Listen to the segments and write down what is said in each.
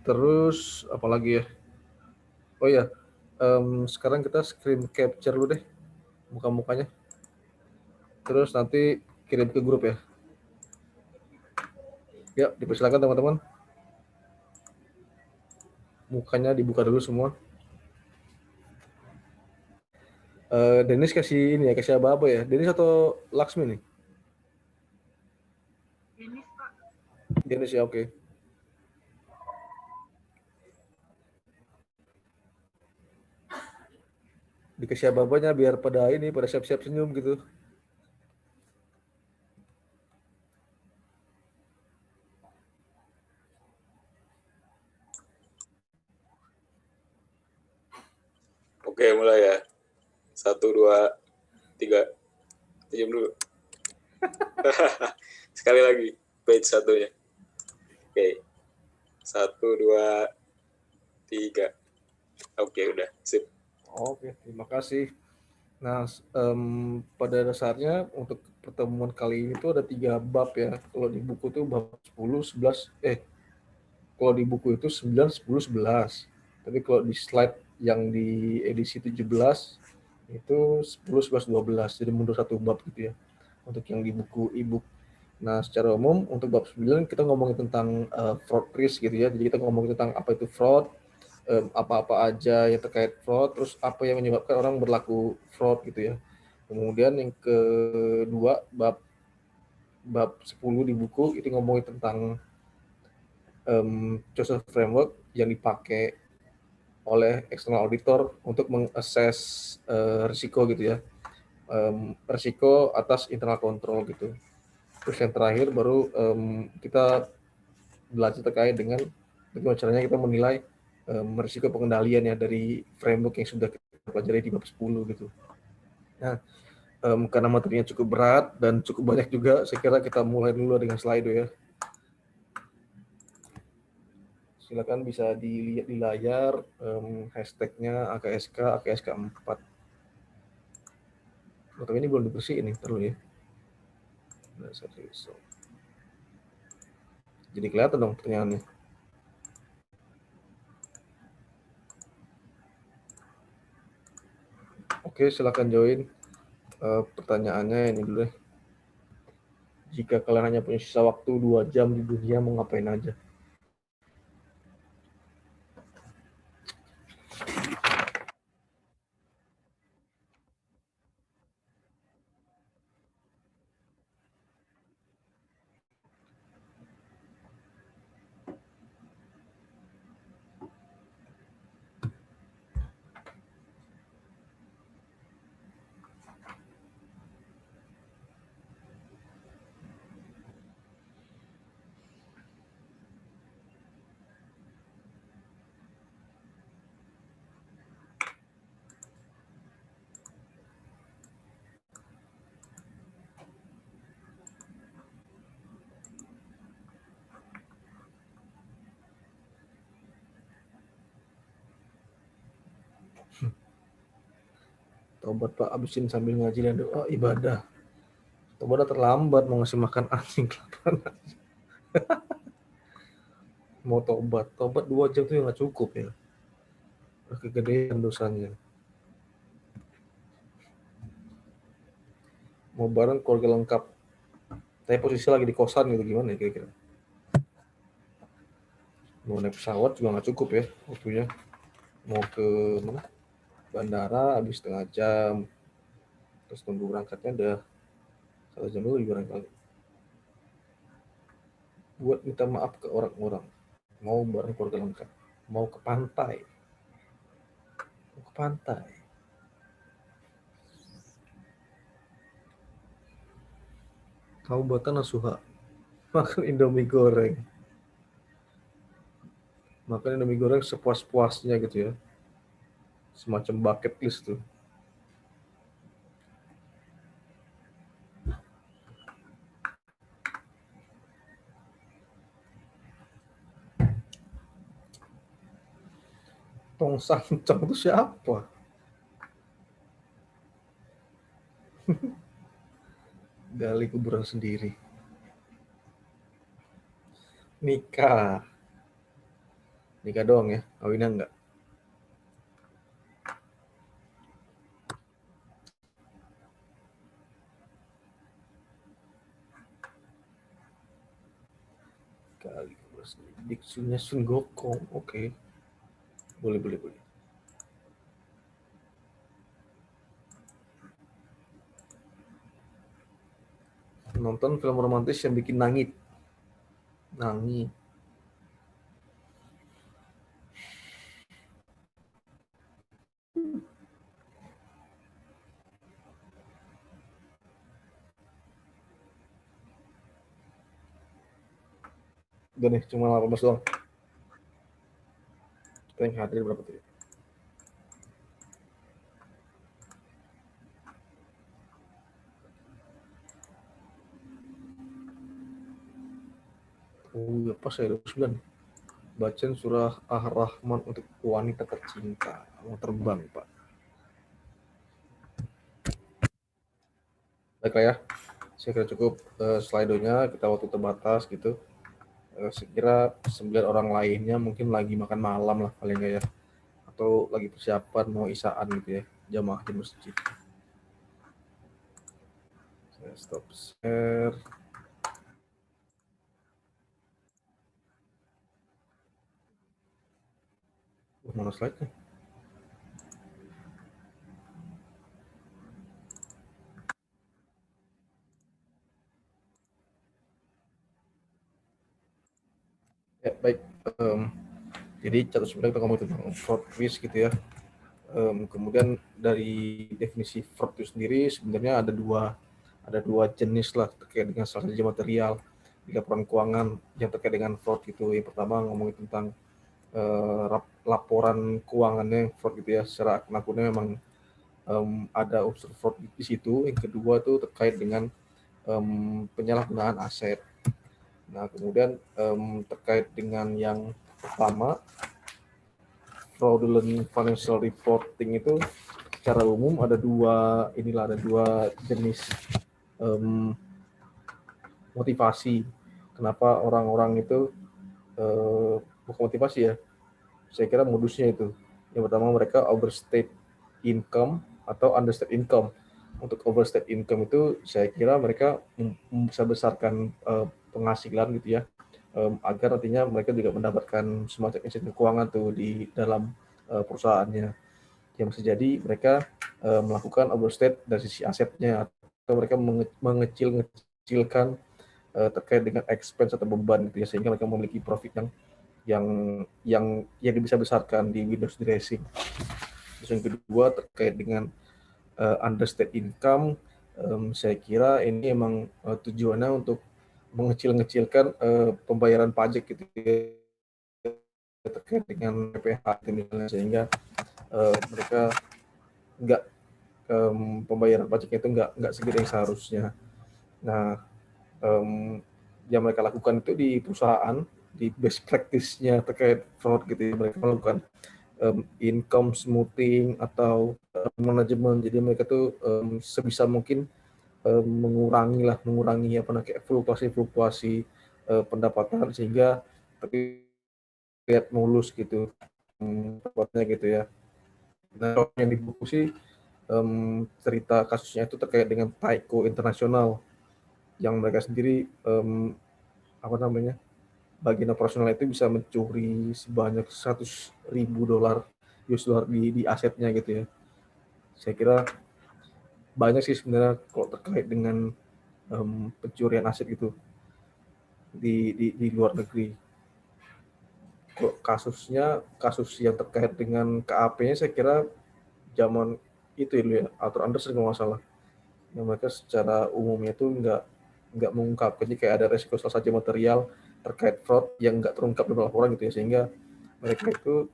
Terus apalagi ya? Oh ya, sekarang kita screen capture dulu deh muka-mukanya. Terus nanti kirim ke grup ya. Ya, dipersilakan teman-teman. Mukanya dibuka dulu semua. Dennis kasih ini ya, kasih apa-apa ya? Dennis atau Laksmi nih? Denis, Pak. Dennis ya, oke. Dikasih apa-apanya biar pada ini, pada siap-siap senyum gitu. Oke, mulai ya. 1, 2, 3. Senyum dulu. Sekali lagi, page 1-nya. Oke. 1, 2, 3. Oke, udah. Sip. Oke, terima kasih. Nah, pada dasarnya untuk pertemuan kali ini tuh ada 3 bab ya. Kalau di buku tuh bab 10, 11, kalau di buku itu 9, 10, 11. Tapi kalau di slide yang di edisi 17 itu 10, 11, 12. Jadi mundur satu bab gitu ya. Untuk yang di buku e-book. Nah, secara umum untuk bab 9 kita ngomongin tentang fraud risk gitu ya. Jadi kita ngomongin tentang apa itu fraud, apa-apa aja yang terkait fraud, terus apa yang menyebabkan orang berlaku fraud gitu ya. Kemudian yang kedua, bab 10 di buku itu ngomongin tentang Joseph Framework yang dipakai oleh external auditor untuk mengakses risiko gitu ya. Risiko atas internal control gitu. Terus yang terakhir baru kita belajar terkait dengan bagaimana caranya kita menilai risiko pengendalian ya dari framework yang sudah kita pelajari di bab 10 gitu. Nah, karena materinya cukup berat dan cukup banyak juga, saya kira kita mulai dulu dengan slide ya. Silakan bisa dilihat di layar hashtagnya AKSK 4. Tapi ini belum dibersihin nih, terus ya. Jadi kelihatan dong pertanyaannya. Oke, silakan join. Pertanyaannya ini dulu deh. Jika kalian hanya punya sisa waktu 2 jam di dunia, mau ngapain aja? Tobat Pak, abisin sambil ngaji dan doa ibadah. Tobat terlambat mau ngasih makan anjing. Mau tobat 2 jam itu nggak cukup ya. Kegedean dosanya. Mau bareng keluarga lengkap. Tapi posisi lagi di kosan gitu, gimana ya kira-kira? Mau naik pesawat juga nggak cukup ya waktunya. Mau ke mana? Bandara habis setengah jam. Terus tunggu berangkatnya udah 1 jam dulu barangkali. Buat minta maaf ke orang-orang. Mau bareng keluarga lengkap. Mau ke pantai. Taubatan nasuha. Makan Indomie goreng. Makan Indomie goreng sepuas-puasnya gitu ya. Semacam bucket list tuh. Tong Sancong itu siapa? Gali kuburan sendiri. Nikah. Nikah doang ya, kawinnya enggak. Kali diksunya Sun Gokong, oke. Boleh. Nonton film romantis yang bikin nangis. Udah nih, cuma 18 doang. Kita yang hadir berapa tuh? Oh ya, pas ya 29. Bacaan surah Ar-Rahman untuk wanita tercinta. Mau terbang, Pak. Baiklah ya, saya kira cukup slide-nya, kita waktu terbatas gitu. Saya kira 9 orang lainnya mungkin lagi makan malam lah paling nggak ya. Atau lagi persiapan mau isaan gitu ya, jamaah di masjid. Saya stop share. Mana slide-nya? Ya, baik. Jadi catat sebenarnya kita ngomong tentang fraud risk gitu ya. Kemudian dari definisi fraud itu sendiri sebenarnya ada dua jenis lah terkait dengan salah satu material di laporan keuangan yang terkait dengan fraud itu. Yang pertama ngomongin tentang laporan keuangannya fraud gitu ya, secara akun-akunnya memang ada unsur fraud di situ. Yang kedua itu terkait dengan penyalahgunaan aset. Nah, kemudian terkait dengan yang pertama, fraudulent financial reporting itu secara umum ada dua jenis motivasi. Kenapa orang-orang itu bukan motivasi ya? Saya kira modusnya itu. Yang pertama mereka overstate income atau understate income. Untuk overstate income itu saya kira mereka bisa besarkan penghasilan gitu ya, agar nantinya mereka juga mendapatkan semacam insentif keuangan tuh di dalam perusahaannya. Yang bisa jadi mereka melakukan overstate dari sisi asetnya, atau mereka mengecilkan terkait dengan expense atau beban gitu ya, sehingga mereka memiliki profit yang yang bisa besarkan di Windows dressing. Terus yang kedua terkait dengan understate income, saya kira ini emang tujuannya untuk mengecilkan pembayaran pajak gitu ya, terkait dengan PPh itu misalnya, sehingga mereka nggak pembayaran pajaknya itu nggak segede yang seharusnya. Nah, yang mereka lakukan itu di perusahaan, di best practice-nya terkait fraud gitu ya, mereka melakukan income smoothing atau manajemen. Jadi mereka tuh sebisa mungkin mengurangi kayak fluktuasi pendapatan, sehingga terlihat mulus gitu pendapatnya gitu ya. Nah, yang di buku sih cerita kasusnya itu terkait dengan Taiko Internasional, yang mereka sendiri bagian operasional itu bisa mencuri sebanyak $100,000 US dollar di asetnya gitu ya. Saya kira banyak sih sebenarnya kalau terkait dengan pencurian aset gitu di luar negeri. Kok kasus yang terkait dengan KAP-nya saya kira zaman itu ya, Arthur Andersen kalau nggak salah. Yang mereka secara umumnya itu nggak mengungkap, jadi kayak ada resiko salah satu material terkait fraud yang nggak terungkap dalam laporan gitu ya, sehingga mereka itu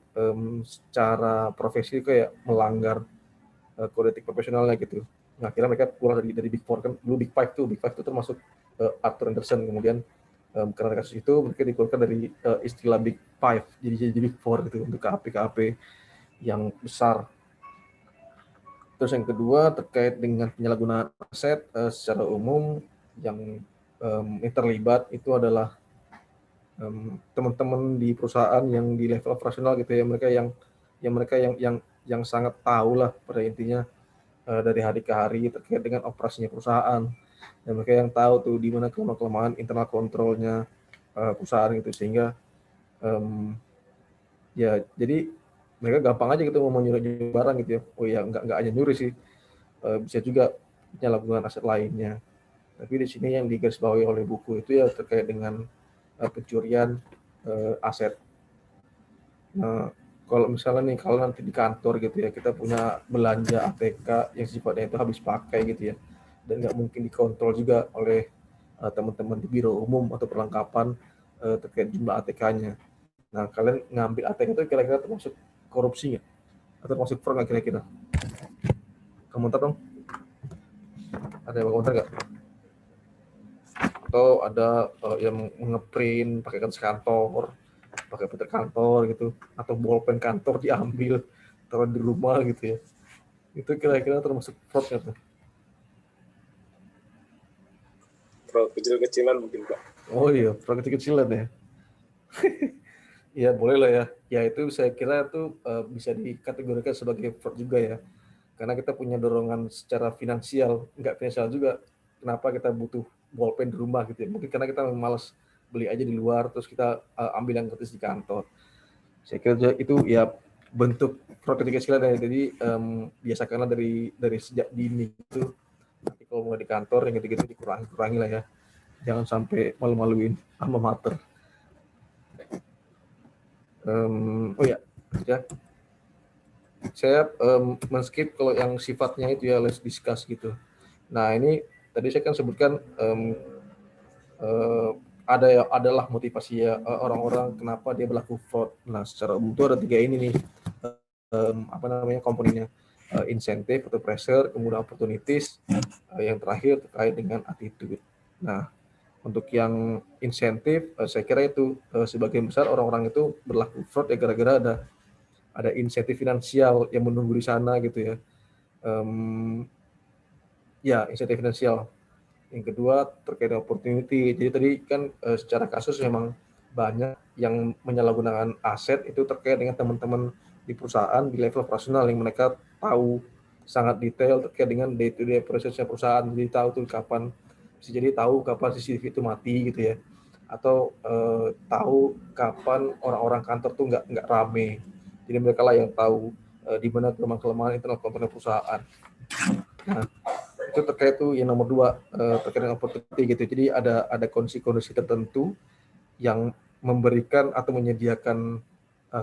secara profesi kayak melanggar kode etik profesionalnya gitu. Nah, akhirnya mereka keluar dari Big Four, kan dulu Big Five itu termasuk Arthur Andersen. Kemudian karena kasus itu mereka dikeluarkan dari istilah Big Five, jadi Big Four gitu untuk KAP yang besar. Terus yang kedua terkait dengan penyalahgunaan aset secara umum, yang terlibat itu adalah teman-teman di perusahaan yang di level operasional gitu ya, mereka yang sangat tahu lah pada intinya dari hari ke hari terkait dengan operasinya perusahaan, dan mereka yang tahu tuh di mana kelemahan internal kontrolnya perusahaan gitu, sehingga ya jadi mereka gampang aja gitu mau nyuruh barang gitu ya. Oh ya, nggak hanya nyuri sih, bisa juga penyalahgunaan aset lainnya. Tapi di sini yang digarisbawahi oleh buku itu ya terkait dengan pencurian aset. Nah, kalau misalnya nih, kalau nanti di kantor gitu ya, kita punya belanja ATK yang sifatnya itu habis pakai gitu ya, dan nggak mungkin dikontrol juga oleh teman-teman di biro umum atau perlengkapan terkait jumlah ATK-nya. Nah, kalian ngambil ATK itu kira-kira termasuk korupsi nggak? Atau termasuk fraud nggak kira-kira? Komentar dong. Ada yang mau komentar nggak? Atau ada yang ngeprint pakai kertas kantor, pakai printer kantor gitu, atau bolpen kantor diambil taruh di rumah gitu ya, itu kira-kira termasuk fraud nggak tuh? Fraud kecil-kecilan mungkin, Pak. Oh iya, fraud kecil-kecilan ya. Ya boleh lah ya. Ya itu saya kira itu bisa dikategorikan sebagai fraud juga ya. Karena kita punya dorongan secara finansial, nggak finansial juga. Kenapa kita butuh bolpen di rumah gitu ya? Mungkin karena kita malas beli aja di luar, terus kita ambil yang gratis di kantor. Saya kira itu ya bentuk fraud kecil-kecilan ya. Jadi biasakanlah dari sejak dini itu. Nanti kalau mau di kantor yang gitu-gitu dikurangi lah ya. Jangan sampai malu-maluin alma mater. Oh ya, ya. Saya men-skip kalau yang sifatnya itu ya let's discuss gitu. Nah ini tadi saya kan sebutkan adalah motivasi ya orang-orang kenapa dia berlaku fraud. Nah secara umum itu ada 3 ini nih, apa namanya komponennya, insentif atau pressure, kemudian opportunities, yang terakhir terkait dengan attitude. Nah untuk yang insentif, saya kira itu sebagian besar orang-orang itu berlaku fraud ya gara-gara ada insentif finansial yang menunggu di sana gitu ya. Ya insentif finansial. Yang kedua terkait dengan opportunity. Jadi tadi kan secara kasus memang banyak yang menyalahgunakan aset itu terkait dengan teman-teman di perusahaan di level operasional yang mereka tahu sangat detail terkait dengan day to day prosesnya perusahaan. Jadi tahu tuh kapan, bisa jadi tahu kapan CCTV itu mati gitu ya, atau tahu kapan orang-orang kantor tuh nggak rame. Jadi mereka lah yang tahu di mana kelemahan internal komponen perusahaan. Nah, itu terkait tuh yang nomor 2 terkait dengan opportunity gitu. Jadi ada kondisi-kondisi tertentu yang memberikan atau menyediakan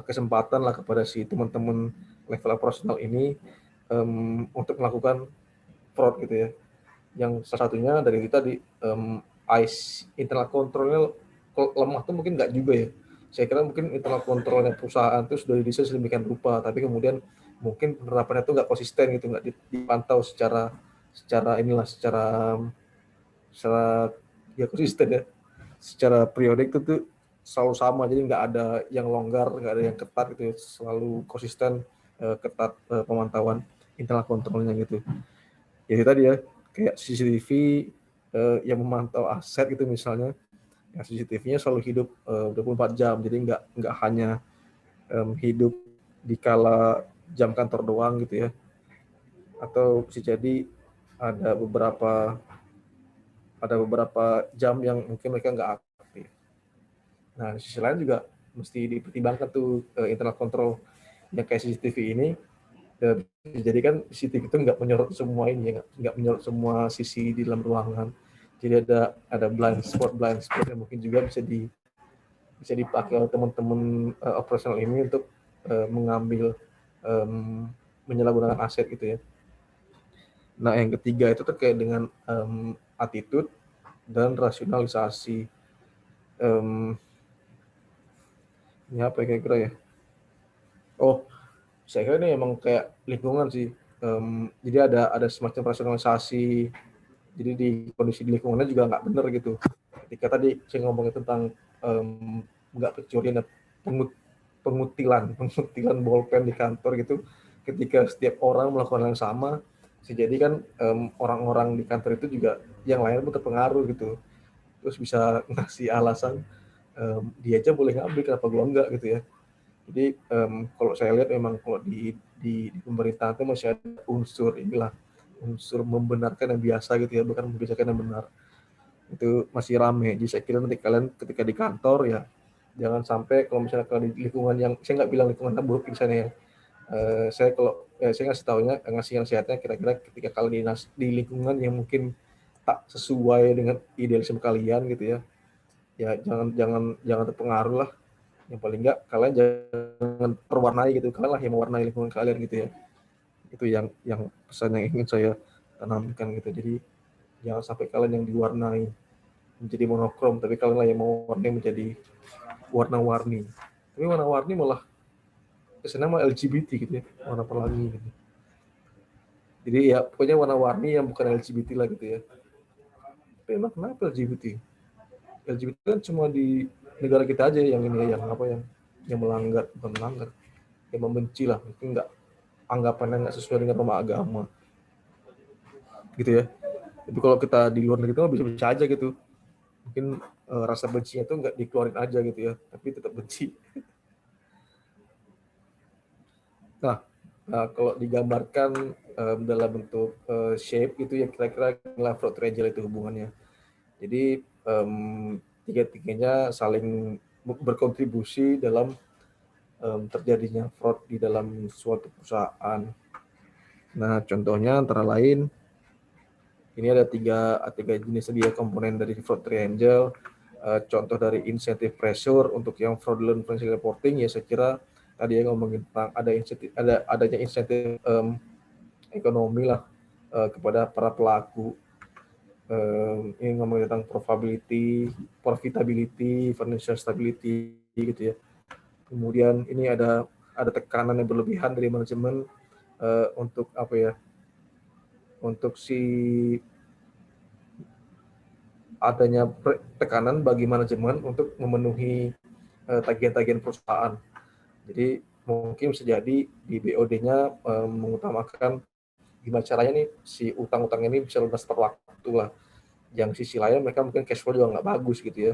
kesempatan lah kepada si teman-teman level operasional ini untuk melakukan fraud gitu ya. Yang salah satunya dari kita di ICE internal controlnya lemah tuh mungkin nggak juga ya. Saya kira mungkin internal kontrolnya perusahaan itu sudah didesain sedemikian rupa, tapi kemudian mungkin penerapannya itu nggak konsisten gitu, nggak dipantau secara secara inilah secara secara ya konsisten ya, secara periodik itu tuh selalu sama, jadi nggak ada yang longgar, nggak ada yang ketat gitu, selalu konsisten ketat pemantauan internal kontrolnya gitu. Jadi tadi ya kayak CCTV yang memantau aset gitu misalnya, ya CCTV-nya selalu hidup 24 jam, jadi nggak hanya hidup di kala jam kantor doang gitu ya, atau bisa jadi ada beberapa jam yang mungkin mereka nggak aktif. Nah, di sisi lain juga mesti dipertimbangkan tuh internal control yang kayak CCTV ini. Jadi kan CCTV itu nggak menyorot semua ini, nggak menyorot semua sisi di dalam ruangan. Jadi ada blind spot yang mungkin juga bisa dipakai oleh teman-teman operasional ini untuk mengambil menyalahgunakan aset gitu ya. Nah, yang ketiga itu terkait dengan attitude dan rasionalisasi. Ini apa ya kira-kira ya? Oh, saya kira ini emang kayak lingkungan sih. Jadi ada semacam rasionalisasi. Jadi di kondisi di lingkungannya juga nggak benar gitu. Ketika tadi saya ngomongin tentang nggak pencurian dan pengutilan bolpen di kantor gitu. Ketika setiap orang melakukan hal yang sama, bisa jadi kan orang-orang di kantor itu juga yang lain pun terpengaruh gitu. Terus bisa ngasih alasan dia aja boleh ngambil, kenapa gua enggak gitu ya. Jadi kalau saya lihat memang kalau di pemerintahan itu masih ada unsur membenarkan yang biasa gitu ya, bukan membiasakan yang benar. Itu masih rame. Jadi saya kira nanti kalian ketika di kantor ya jangan sampai kalau misalnya kalau di lingkungan yang saya nggak bilang lingkungan buruk di sana ya. Saya ngasih tahunya ngasih nasihatnya kira-kira ketika kalian di lingkungan yang mungkin tak sesuai dengan idealisme kalian gitu ya. Ya jangan jangan jangan terpengaruh lah. Yang paling enggak kalian jangan terwarnai gitu. Kalian lah yang mewarnai lingkungan kalian gitu ya. Itu yang pesan yang ingin saya tanamkan gitu. Jadi jangan sampai kalian yang diwarnai menjadi monokrom, tapi kalian lah yang mau warnai menjadi warna-warni. Tapi warna-warni malah kesannya mah LGBT gitu ya, warna pelangi gitu. Jadi ya pokoknya warna-warni yang bukan LGBT lah gitu ya. Tapi emang kenapa LGBT? LGBT kan cuma di negara kita aja yang ini yang apa yang melanggar, bukan melanggar, yang membenci lah, mungkin nggak anggapannya nggak sesuai dengan norma agama gitu ya. Tapi kalau kita di luar negeri itu bisa-bisa aja gitu. Mungkin rasa bencinya itu nggak dikeluarin aja gitu ya, tapi tetap benci. Nah, kalau digambarkan dalam bentuk shape itu ya kira-kira inilah fraud triangle itu hubungannya. Jadi tiga-tiganya saling berkontribusi dalam terjadinya fraud di dalam suatu perusahaan. Nah, contohnya antara lain ini ada tiga jenis dia komponen dari fraud triangle. Contoh dari incentive pressure untuk yang fraudulent financial reporting ya saya kira tadi yang ngomongin tentang adanya insentif ekonomi lah kepada para pelaku. Ini ngomongin tentang profitability, financial stability gitu ya. Kemudian ini ada tekanan yang berlebihan dari manajemen untuk apa ya? Untuk adanya tekanan bagi manajemen untuk memenuhi tagihan-tagihan perusahaan. Jadi mungkin bisa jadi di BOD-nya mengutamakan gimana caranya nih si utang-utang ini bisa lunas tepat waktu lah. Yang sisi lain mereka mungkin cash flow juga nggak bagus gitu ya.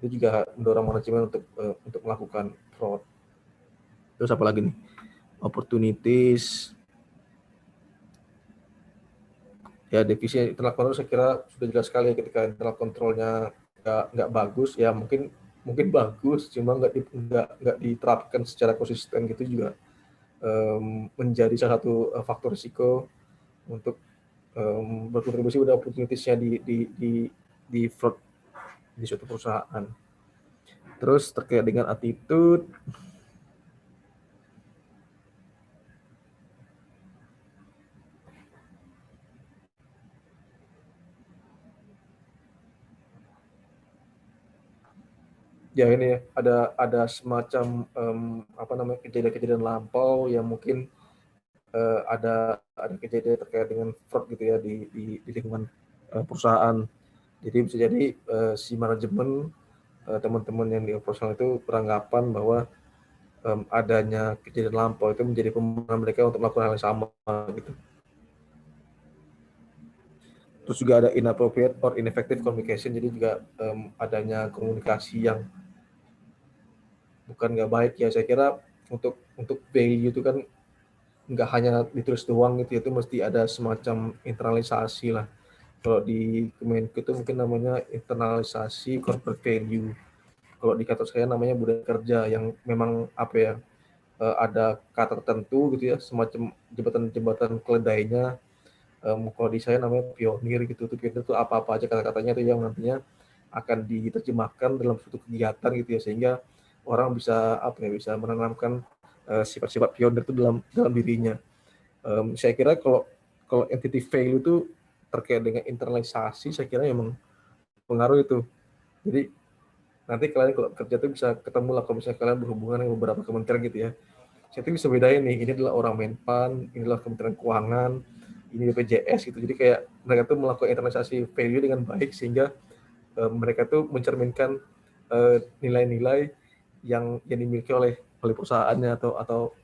Itu juga mendorong manajemen untuk melakukan fraud. Terus apa lagi nih? Opportunities. Ya defisit internal control saya kira sudah jelas sekali ya ketika internal controlnya nggak bagus ya mungkin bagus cuma nggak diterapkan secara konsisten gitu juga menjadi salah satu faktor risiko untuk berkontribusi pada opportunities-nya di fraud di suatu perusahaan. Terus terkait dengan attitude, ya ini ya ada semacam kejadian-kejadian lampau yang mungkin ada kejadian terkait dengan fraud gitu ya di lingkungan perusahaan. Jadi bisa jadi si manajemen teman-teman yang di operasional itu beranggapan bahwa adanya kejadian lampau itu menjadi pemahaman mereka untuk melakukan hal yang sama gitu. Terus juga ada inappropriate or ineffective communication, jadi juga adanya komunikasi yang bukan nggak baik ya. Saya kira untuk value itu kan nggak hanya ditulis doang gitu, itu mesti ada semacam internalisasi lah. Kalau di Kemenku itu mungkin namanya internalisasi corporate value. Kalau di kantor saya namanya budaya kerja yang memang apa ya ada kata tertentu gitu ya, semacam jembatan keledainya. Kalau di saya namanya pionir gitu. Tuh pionir itu apa-apa aja kata-katanya itu yang nantinya akan diterjemahkan dalam suatu kegiatan gitu ya, sehingga orang bisa bisa menanamkan sifat-sifat pionir itu dalam dirinya. Saya kira kalau entity value itu terkait dengan internalisasi, saya kira memang pengaruh itu. Jadi nanti kalian kalau kerja tuh bisa ketemu lah kalau misalnya kalian berhubungan dengan beberapa kementerian gitu ya. Saya tuh bisa bedain nih, ini adalah orang Menpan, ini adalah Kementerian Keuangan, ini BPJS gitu. Jadi kayak mereka tuh melakukan internalisasi value dengan baik sehingga mereka tuh mencerminkan nilai-nilai yang dimiliki oleh perusahaannya atau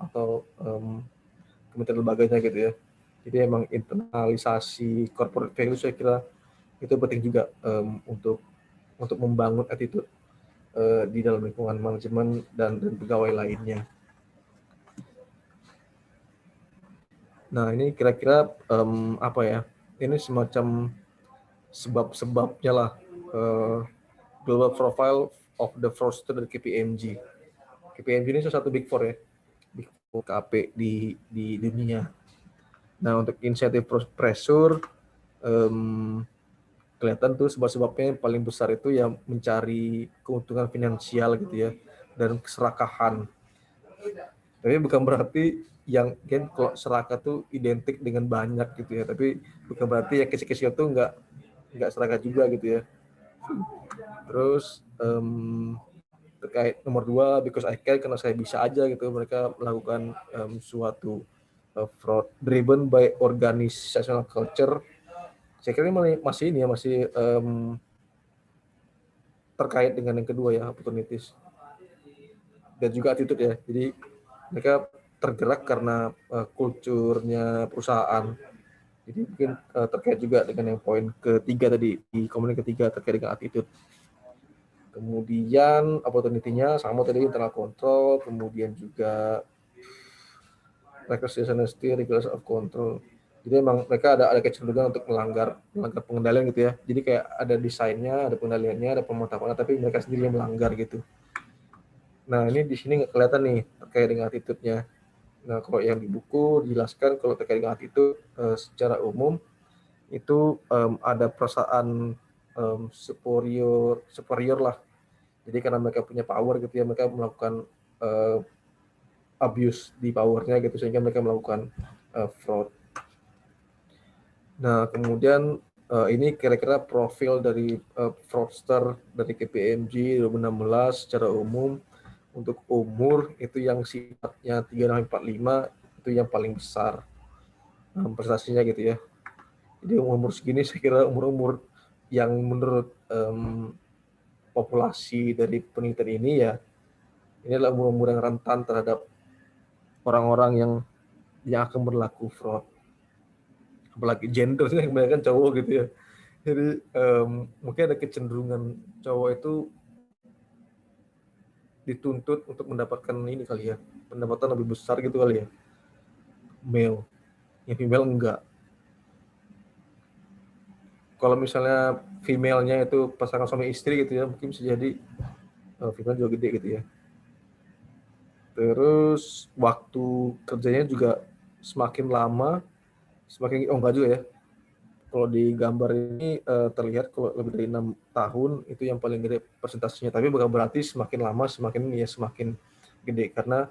kementerian lembaganya gitu ya. Jadi emang internalisasi corporate value saya kira itu penting juga untuk membangun attitude di dalam lingkungan manajemen dan pegawai lainnya. Nah, ini kira-kira apa ya? Ini semacam sebab-sebabnya lah, global profile of the fraudster dari KPMG. KPMG ini salah satu Big Four ya, Big Four KP di dunia. Nah, untuk insentif pressure, kelihatan tuh sebab-sebabnya yang paling besar itu ya mencari keuntungan finansial gitu ya, dan keserakahan. Tapi bukan berarti yang kan kalau serakah tuh identik dengan banyak gitu ya, tapi bukan berarti yang kecil-kecil tuh nggak serakah juga gitu ya. Terus terkait nomor 2, because I can, karena saya bisa aja gitu, mereka melakukan suatu fraud driven by organizational culture. Saya kira ini masih ini ya, masih terkait dengan yang kedua ya, opportunities dan juga attitude ya. Jadi mereka tergerak karena kulturnya perusahaan. Jadi mungkin terkait juga dengan yang poin ketiga tadi, di komponen ketiga terkait dengan attitude. Kemudian opportunity-nya sama tadi, internal control, kemudian juga reckless dishonesty, regulation of control. Jadi memang mereka ada kecenderungan untuk melanggar pengendalian gitu ya. Jadi kayak ada desainnya, ada pengendaliannya, ada pemantapannya, tapi mereka sendiri yang melanggar gitu. Nah, ini di sini nggak kelihatan nih terkait dengan attitude-nya. Nah, kalau yang di buku dijelaskan kalau terkait dengan attitude secara umum itu ada perasaan superior lah. Jadi karena mereka punya power gitu ya, mereka melakukan abuse di powernya gitu, sehingga mereka melakukan fraud. Nah, kemudian ini kira-kira profil dari fraudster dari KPMG 2016 secara umum. Untuk umur itu yang sifatnya 3645 itu yang paling besar prestasinya gitu ya. Jadi umur segini saya kira umur-umur yang menurut populasi dari penelitian ini ya, ini adalah umur-umur yang rentan terhadap orang-orang yang akan berlaku fraud. Apalagi gender sih, kebanyakan cowok gitu ya. Jadi mungkin ada kecenderungan cowok itu dituntut untuk mendapatkan ini kali ya, pendapatan lebih besar gitu kali ya, male. Yang female enggak. Kalau misalnya female-nya itu pasangan suami istri gitu ya, mungkin bisa jadi female juga gede gitu ya. Terus waktu kerjanya juga semakin lama, semakin enggak juga ya. Kalau di gambar ini terlihat kalau lebih dari 6 tahun itu yang paling gede persentasenya. Tapi bukan berarti semakin lama semakin gede, karena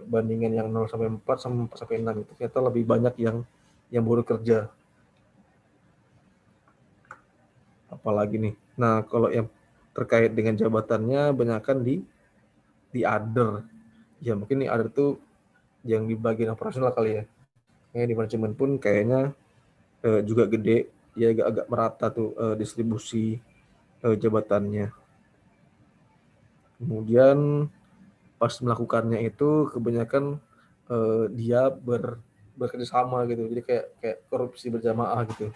bandingan yang 0 sampai 4 sama 4 sampai 6 itu ternyata lebih banyak yang baru kerja. Apalagi nih. Nah, kalau yang terkait dengan jabatannya banyakkan di other. Ya mungkin nih other tuh yang di bagian operasional kali ya. Di manajemen pun kayaknya juga gede, ya agak merata tuh distribusi jabatannya. Kemudian pas melakukannya itu kebanyakan dia bekerja sama gitu, jadi kayak korupsi berjamaah gitu.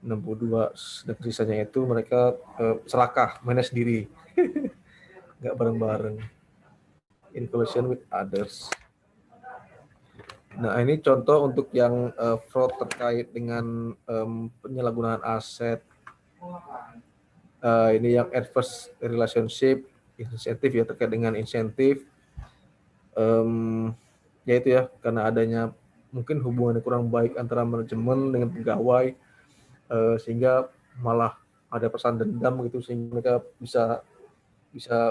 62, dan sisanya itu mereka serakah, mainnya sendiri, nggak bareng-bareng. In collusion with others. Nah, ini contoh untuk yang fraud terkait dengan penyalahgunaan aset. Ini yang adverse relationship, insentif ya, terkait dengan insentif. Ya itu ya, karena adanya mungkin hubungan yang kurang baik antara manajemen dengan pegawai, sehingga malah ada perasaan dendam gitu, sehingga mereka bisa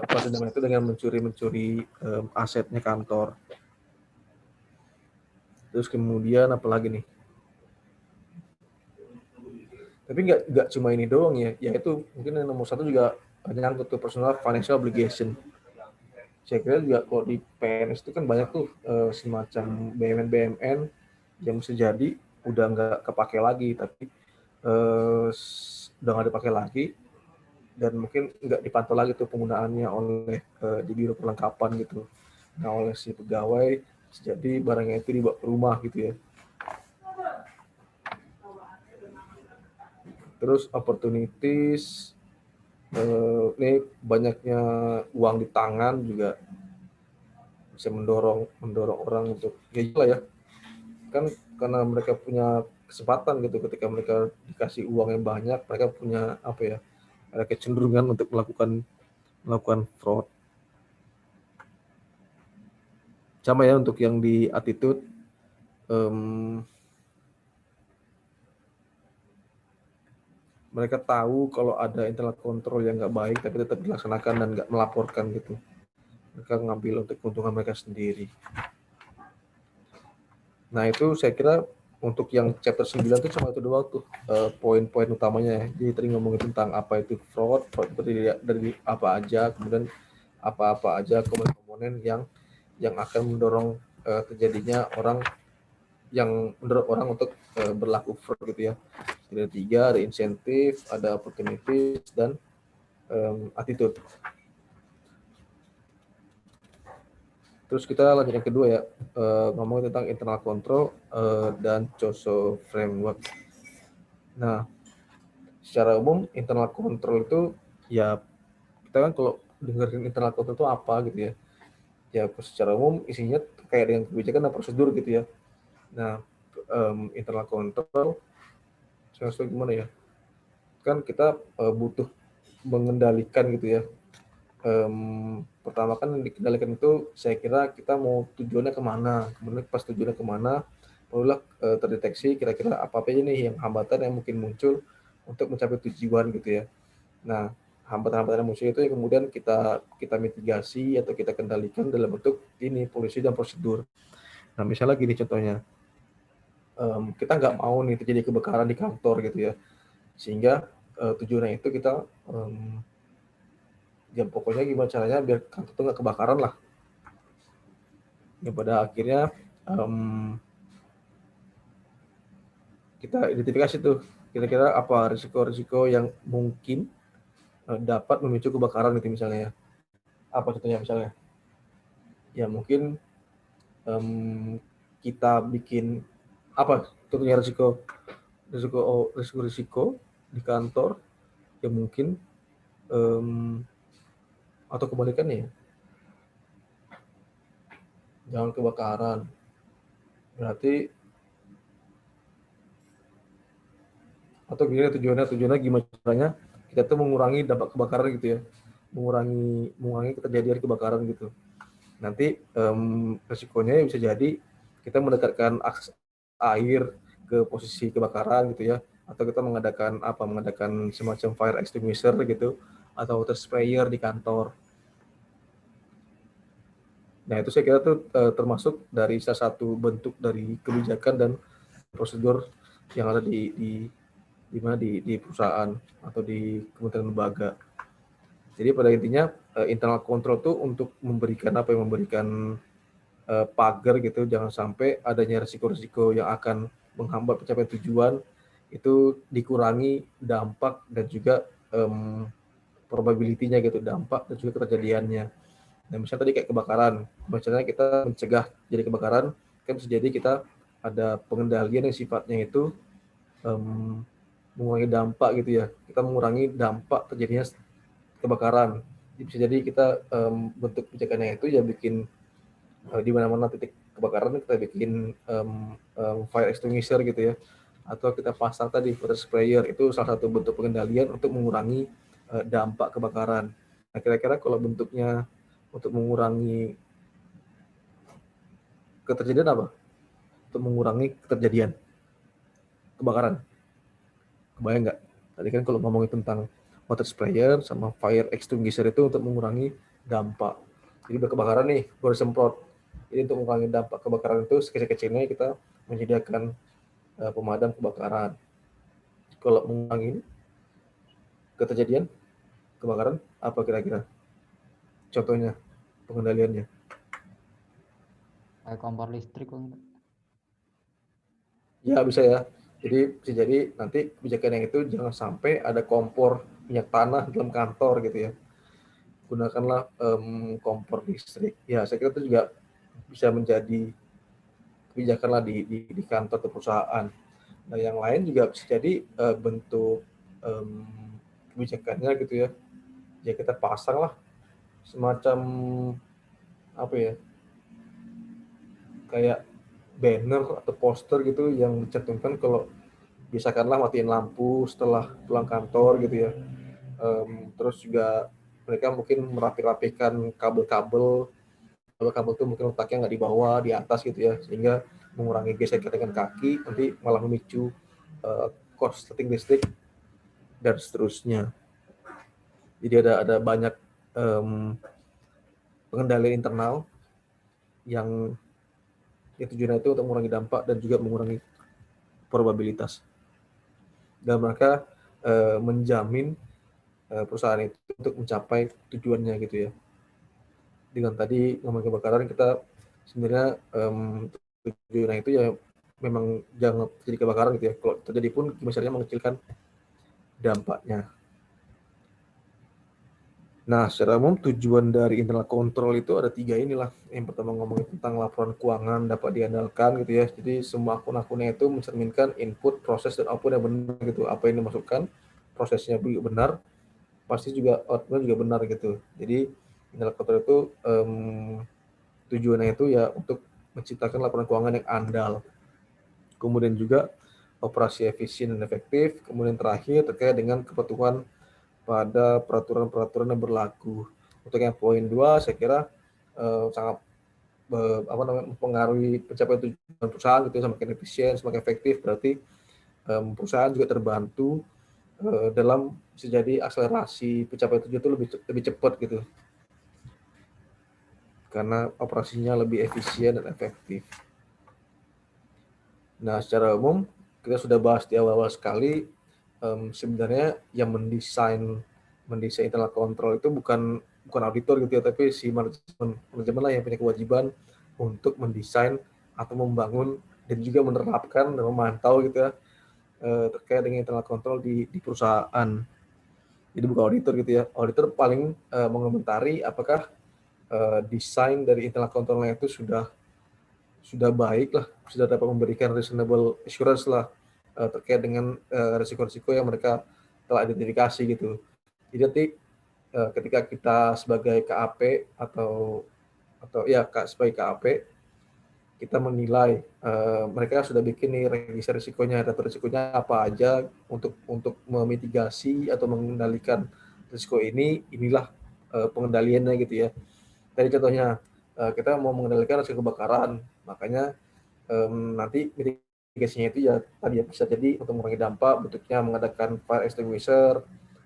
balas dendam itu dengan mencuri asetnya kantor. Terus kemudian apalagi nih? Tapi nggak cuma ini doang ya, itu mungkin yang nomor 1 juga nyangkut ke personal financial obligation. Saya kira juga kalau di PNS itu kan banyak tuh semacam BUMN yang bisa jadi udah nggak kepake lagi, tapi udah nggak dipakai lagi, dan mungkin nggak dipantau lagi tuh penggunaannya oleh di biro perlengkapan gitu. Nah, oleh si pegawai, jadi barangnya itu dibawa ke rumah gitu ya. Terus opportunities, Ini banyaknya uang di tangan juga bisa mendorong orang untuk gila ya, kan karena mereka punya kesempatan gitu, ketika mereka dikasih uang yang banyak, mereka punya apa ya, ada kecenderungan untuk melakukan fraud. Sama ya untuk yang di attitude, mereka tahu kalau ada internal control yang nggak baik tapi tetap dilaksanakan dan nggak melaporkan gitu. Mereka ngambil untuk keuntungan mereka sendiri. Nah itu saya kira untuk yang chapter 9 itu cuma itu doang tuh poin-poin utamanya. Jadi tadi ngomongin tentang apa itu fraud itu dari apa aja, kemudian apa-apa aja komponen-komponen yang akan mendorong terjadinya yang mendorong orang untuk berlaku fraud gitu ya. Jadi ada 3, ada insentif, ada opportunities, dan attitude. Terus kita lanjut yang kedua ya, ngomongin tentang internal control dan COSO framework. Nah, secara umum internal control itu ya, kita kan kalau dengerin internal control itu apa gitu ya. Ya secara umum isinya kayak dengan kebijakan dan prosedur gitu ya. Nah, internal control seharusnya gimana ya? Kan kita butuh mengendalikan gitu ya. Pertama kan yang dikendalikan itu saya kira kita mau tujuannya kemana, kemudian pas tujuannya kemana barulah terdeteksi kira-kira apa aja nih yang hambatan yang mungkin muncul untuk mencapai tujuan gitu ya. Nah, hambatan-hambatan yang muncul itu yang kemudian kita mitigasi atau kita kendalikan dalam bentuk ini polisi dan prosedur. Nah, misalnya gini contohnya, kita nggak mau nih terjadi kebakaran di kantor gitu ya, sehingga tujuannya itu kita ya pokoknya gimana caranya biar kantor itu nggak kebakaran lah. Ya pada akhirnya kita identifikasi tuh kira-kira apa risiko-risiko yang mungkin dapat memicu kebakaran gitu misalnya ya. Apa contohnya misalnya? Ya mungkin kita bikin apa contohnya risiko di kantor yang mungkin atau kebalikannya ya, jangan kebakaran. Berarti atau tujuannya gimana caranya kita tuh mengurangi dampak kebakaran gitu ya, mengurangi kejadian kebakaran gitu. Nanti resikonya bisa jadi kita mendekatkan akses air ke posisi kebakaran gitu ya, atau kita mengadakan semacam fire extinguisher gitu, atau water sprayer di kantor. Nah itu saya kira tuh termasuk dari salah satu bentuk dari kebijakan dan prosedur yang ada di mana di perusahaan atau di kementerian lembaga. Jadi pada intinya internal control tuh untuk memberikan pagar gitu, jangan sampai adanya risiko-risiko yang akan menghambat pencapaian tujuan itu dikurangi dampak dan juga probability-nya gitu, dampak dan juga kejadiannya. Nah, misalnya tadi kayak kebakaran, misalnya kita mencegah jadi kebakaran, kan bisa jadi kita ada pengendalian yang sifatnya itu mengurangi dampak gitu ya. Kita mengurangi dampak terjadinya kebakaran. Jadi bisa jadi kita bentuk kebijakannya itu ya bikin di mana-mana titik kebakaran kita bikin fire extinguisher gitu ya, atau kita pasang tadi water sprayer, itu salah satu bentuk pengendalian untuk mengurangi dampak kebakaran. Nah kira-kira kalau bentuknya untuk mengurangi keterjadian apa? Untuk mengurangi keterjadian kebakaran, kebayang nggak? Tadi kan kalau ngomongin tentang water sprayer sama fire extinguisher itu untuk mengurangi dampak. Jadi udah kebakaran nih, baru semprot. Jadi untuk mengurangi dampak kebakaran itu sekecil-kecilnya kita menyediakan pemadam kebakaran. Kalau mengurangi keterjadian kebakaran, apa kira-kira contohnya pengendaliannya? Kayak kompor listrik kok. Ya bisa ya. Jadi bisa jadi nanti kebijakan yang itu jangan sampai ada kompor minyak tanah dalam kantor gitu ya. Gunakanlah kompor listrik. Ya saya kira itu juga bisa menjadi kebijakan lah di kantor atau perusahaan. Nah yang lain juga bisa jadi bentuk kebijakannya gitu ya. ya kita pasang lah semacam apa ya, kayak banner atau poster gitu yang mencantumkan kalau biasakanlah matiin lampu setelah pulang kantor gitu ya. Terus juga mereka mungkin merapi-rapikan kabel-kabel, kalau kabel itu mungkin letaknya nggak di bawah, di atas gitu ya, sehingga mengurangi gesekan dengan kaki, nanti malah memicu korsleting listrik dan seterusnya. Jadi ada banyak pengendalian internal yang tujuannya itu untuk mengurangi dampak dan juga mengurangi probabilitas. Dan mereka menjamin perusahaan itu untuk mencapai tujuannya gitu ya. Dengan tadi ngomongin kebakaran, kita sebenarnya tujuannya itu ya memang jangan terjadi kebakaran gitu ya. Kalau terjadi pun misalnya mengecilkan dampaknya. Nah, secara umum tujuan dari internal control itu ada 3 inilah. Yang pertama ngomongin tentang laporan keuangan dapat diandalkan gitu ya. Jadi semua akun-akunnya itu mencerminkan input, proses, dan output yang benar gitu. Apa yang dimasukkan, prosesnya juga benar, pasti juga outputnya juga benar gitu. Jadi internal control itu tujuannya itu ya untuk menciptakan laporan keuangan yang andal. Kemudian juga operasi efisien dan efektif. Kemudian terakhir terkait dengan kepatuhan pada peraturan-peraturan yang berlaku. Untuk yang poin 2 saya kira sangat mempengaruhi pencapaian tujuan perusahaan gitu, semakin efisien, semakin efektif, berarti perusahaan juga terbantu dalam bisa jadi akselerasi pencapaian tujuan itu lebih cepat gitu, karena operasinya lebih efisien dan efektif. Nah, secara umum kita sudah bahas di awal-awal sekali, sebenarnya yang mendesain internal control itu bukan auditor gitu ya, tapi si manajemen lah yang punya kewajiban untuk mendesain atau membangun dan juga menerapkan dan memantau gitu ya terkait dengan internal control di perusahaan. Jadi bukan auditor gitu ya. Auditor paling mengomentari apakah desain dari internal controlnya itu sudah baik lah, sudah dapat memberikan reasonable assurance lah terkait dengan risiko-risiko yang mereka telah identifikasi gitu. Jadi nanti ketika kita sebagai KAP atau ya sebagai KAP, kita menilai mereka sudah bikin nih register risikonya, data risikonya apa aja untuk memitigasi atau mengendalikan risiko ini, inilah pengendaliannya gitu ya. Tadi contohnya kita mau mengendalikan risiko kebakaran, makanya nanti mitigasinya itu ya tadi ya bisa jadi untuk mengurangi dampak, bentuknya mengadakan fire extinguisher,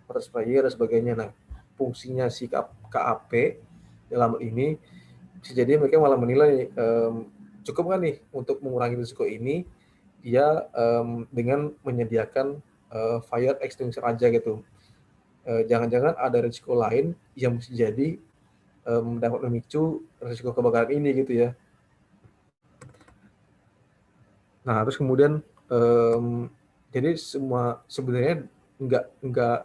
water sprayer dan sebagainya. Nah, fungsinya si KAP dalam ini bisa jadi mereka malah menilai cukup kan nih untuk mengurangi risiko ini dia dengan menyediakan fire extinguisher aja gitu. Jangan-jangan ada risiko lain yang bisa jadi dapat memicu risiko kebakaran ini gitu ya. Nah, terus kemudian jadi semua sebenarnya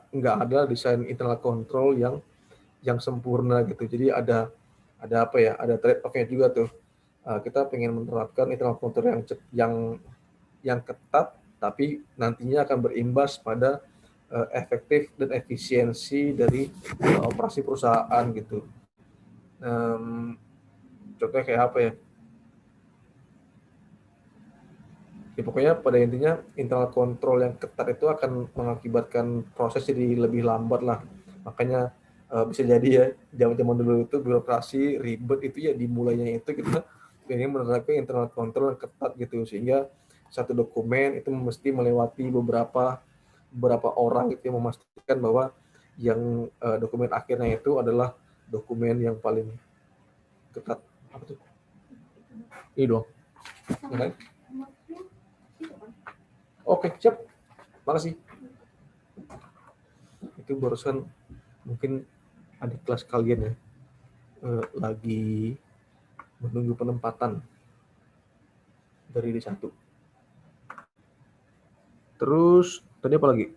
nggak ada desain internal control yang sempurna gitu. Jadi ada apa ya? Ada trade off-nya juga tuh. Kita pengen menerapkan internal control yang ketat, tapi nantinya akan berimbas pada efektif dan efisiensi dari operasi perusahaan gitu. Contohnya kayak apa ya? Ya, pokoknya pada intinya internal control yang ketat itu akan mengakibatkan proses jadi lebih lambat lah. Makanya bisa jadi ya zaman-zaman dulu itu birokrasi ribet itu ya dimulainya itu kita ini menerapkan internal control yang ketat gitu, sehingga satu dokumen itu mesti melewati beberapa orang gitu yang memastikan bahwa yang dokumen akhirnya itu adalah dokumen yang paling ketat. Apa tuh? Ini dong. Ya, oke, siap. Makasih. Itu barusan mungkin adik kelas kalian ya lagi menunggu penempatan dari D1. Terus tadi apa lagi?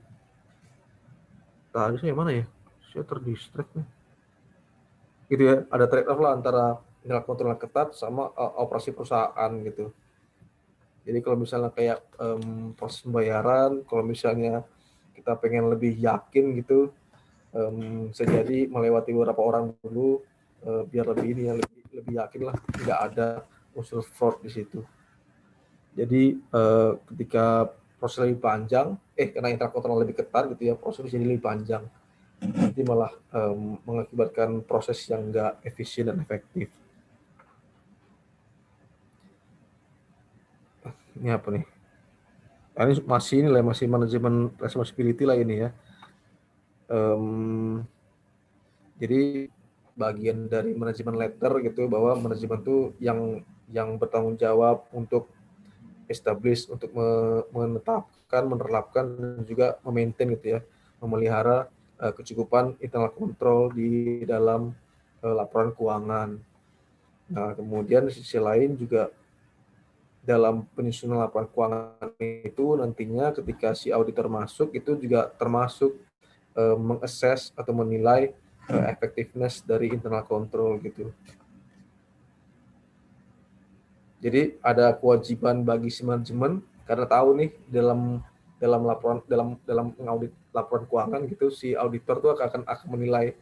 Tadi saya mana ya? Saya terdistract nih. Gitu ya, ada trade off lah antara internal control yang ketat sama operasi perusahaan gitu. Jadi kalau misalnya kayak proses pembayaran, kalau misalnya kita pengen lebih yakin gitu bisa jadi melewati beberapa orang dulu biar lebih ini ya, lebih yakin lah nggak ada unsur fraud di situ. Jadi ketika proses lebih panjang, karena internal control lebih ketat gitu ya, proses jadi lebih panjang. Nanti malah mengakibatkan proses yang nggak efisien dan efektif. Ini apa nih? Ini masih ini lah, masih manajemen responsibility lah ini ya. Jadi bagian dari manajemen letter gitu bahwa manajemen tuh yang bertanggung jawab untuk establish, untuk menetapkan, menerapkan dan juga memaintain gitu ya, memelihara kecukupan internal control di dalam laporan keuangan. Nah, kemudian di sisi lain juga dalam penyusunan laporan keuangan itu nantinya ketika si auditor masuk itu juga termasuk mengakses atau menilai effectiveness dari internal control gitu. Jadi ada kewajiban bagi si manajemen karena tahu nih dalam laporan dalam mengaudit laporan keuangan gitu si auditor tuh akan menilai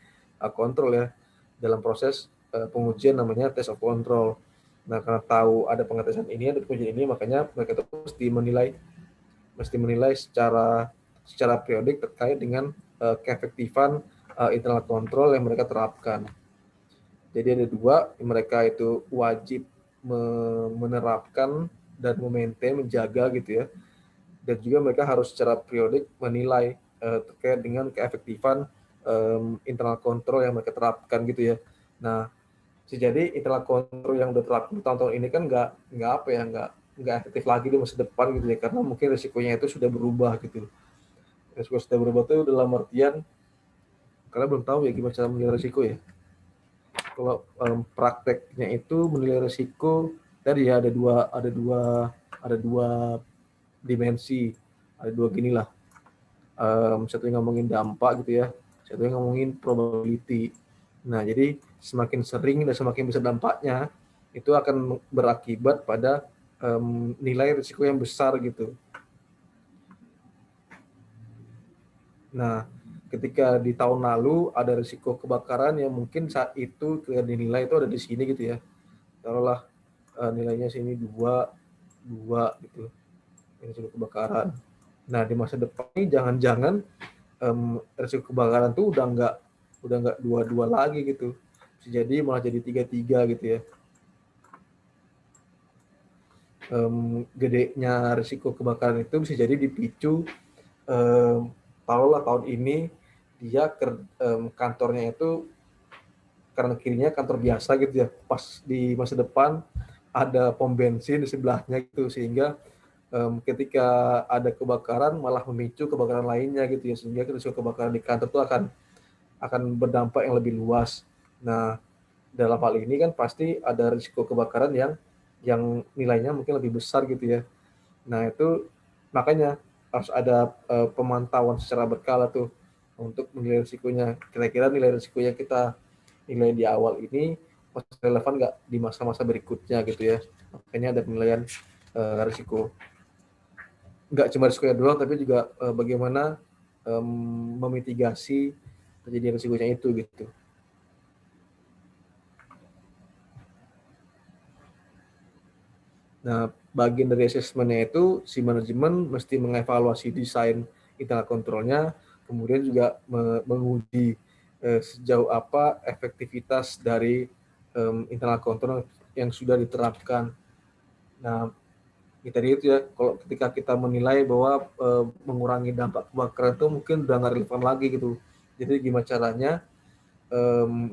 kontrol ya dalam proses pengujian namanya test of control. Nah, karena tahu ada pengetesan ini, ada pengujian ini, makanya mereka tuh mesti menilai secara periodik terkait dengan keefektifan internal control yang mereka terapkan. Jadi ada dua, mereka itu wajib menerapkan dan memaintain, menjaga gitu ya. Dan juga mereka harus secara periodik menilai terkait dengan keefektifan internal control yang mereka terapkan gitu ya. Nah, jadi internal control yang udah terapkan tahun-tahun ini kan nggak efektif lagi di masa depan gitu ya, karena mungkin risikonya itu sudah berubah gitu. Risiko sudah berubah itu dalam artian karena belum tahu ya gimana cara menilai risiko ya. Kalau prakteknya itu menilai risiko tadi ya ada dua dimensi, ada dua gini lah. Satu yang ngomongin dampak gitu ya, satu yang ngomongin probability. Nah, jadi semakin sering dan semakin besar dampaknya, itu akan berakibat pada nilai risiko yang besar gitu. Nah, ketika di tahun lalu ada risiko kebakaran yang mungkin saat itu dinilai itu ada di sini gitu ya. Taruhlah nilainya sini 2 gitu, risiko kebakaran. Nah, di masa depan ini jangan-jangan risiko kebakaran tuh udah nggak 2 lagi gitu. Bisa jadi malah jadi 3 gitu ya. Gedenya risiko kebakaran itu bisa jadi dipicu taruhlah tahun ini dia kantornya itu karena kirinya kantor biasa gitu ya. Pas di masa depan ada pom bensin di sebelahnya gitu sehingga ketika ada kebakaran malah memicu kebakaran lainnya gitu ya, sehingga risiko kebakaran di kantor itu akan berdampak yang lebih luas. Nah, dalam hal ini kan pasti ada risiko kebakaran yang nilainya mungkin lebih besar gitu ya. Nah, itu makanya harus ada pemantauan secara berkala tuh untuk menilai risikonya. Kira-kira nilai risikonya kita nilai di awal ini masih relevan nggak di masa-masa berikutnya gitu ya. Makanya ada penilaian risiko. Nggak cuma risikonya doang, tapi juga bagaimana memitigasi terjadi risikonya itu gitu. Nah, bagian dari asesmennya itu si manajemen mesti mengevaluasi desain internal kontrolnya, kemudian juga menguji sejauh apa efektivitas dari internal kontrol yang sudah diterapkan. Nah, tadi itu ya, kalau ketika kita menilai bahwa mengurangi dampak kebakaran itu mungkin udah nggak relevan lagi gitu. Jadi gimana caranya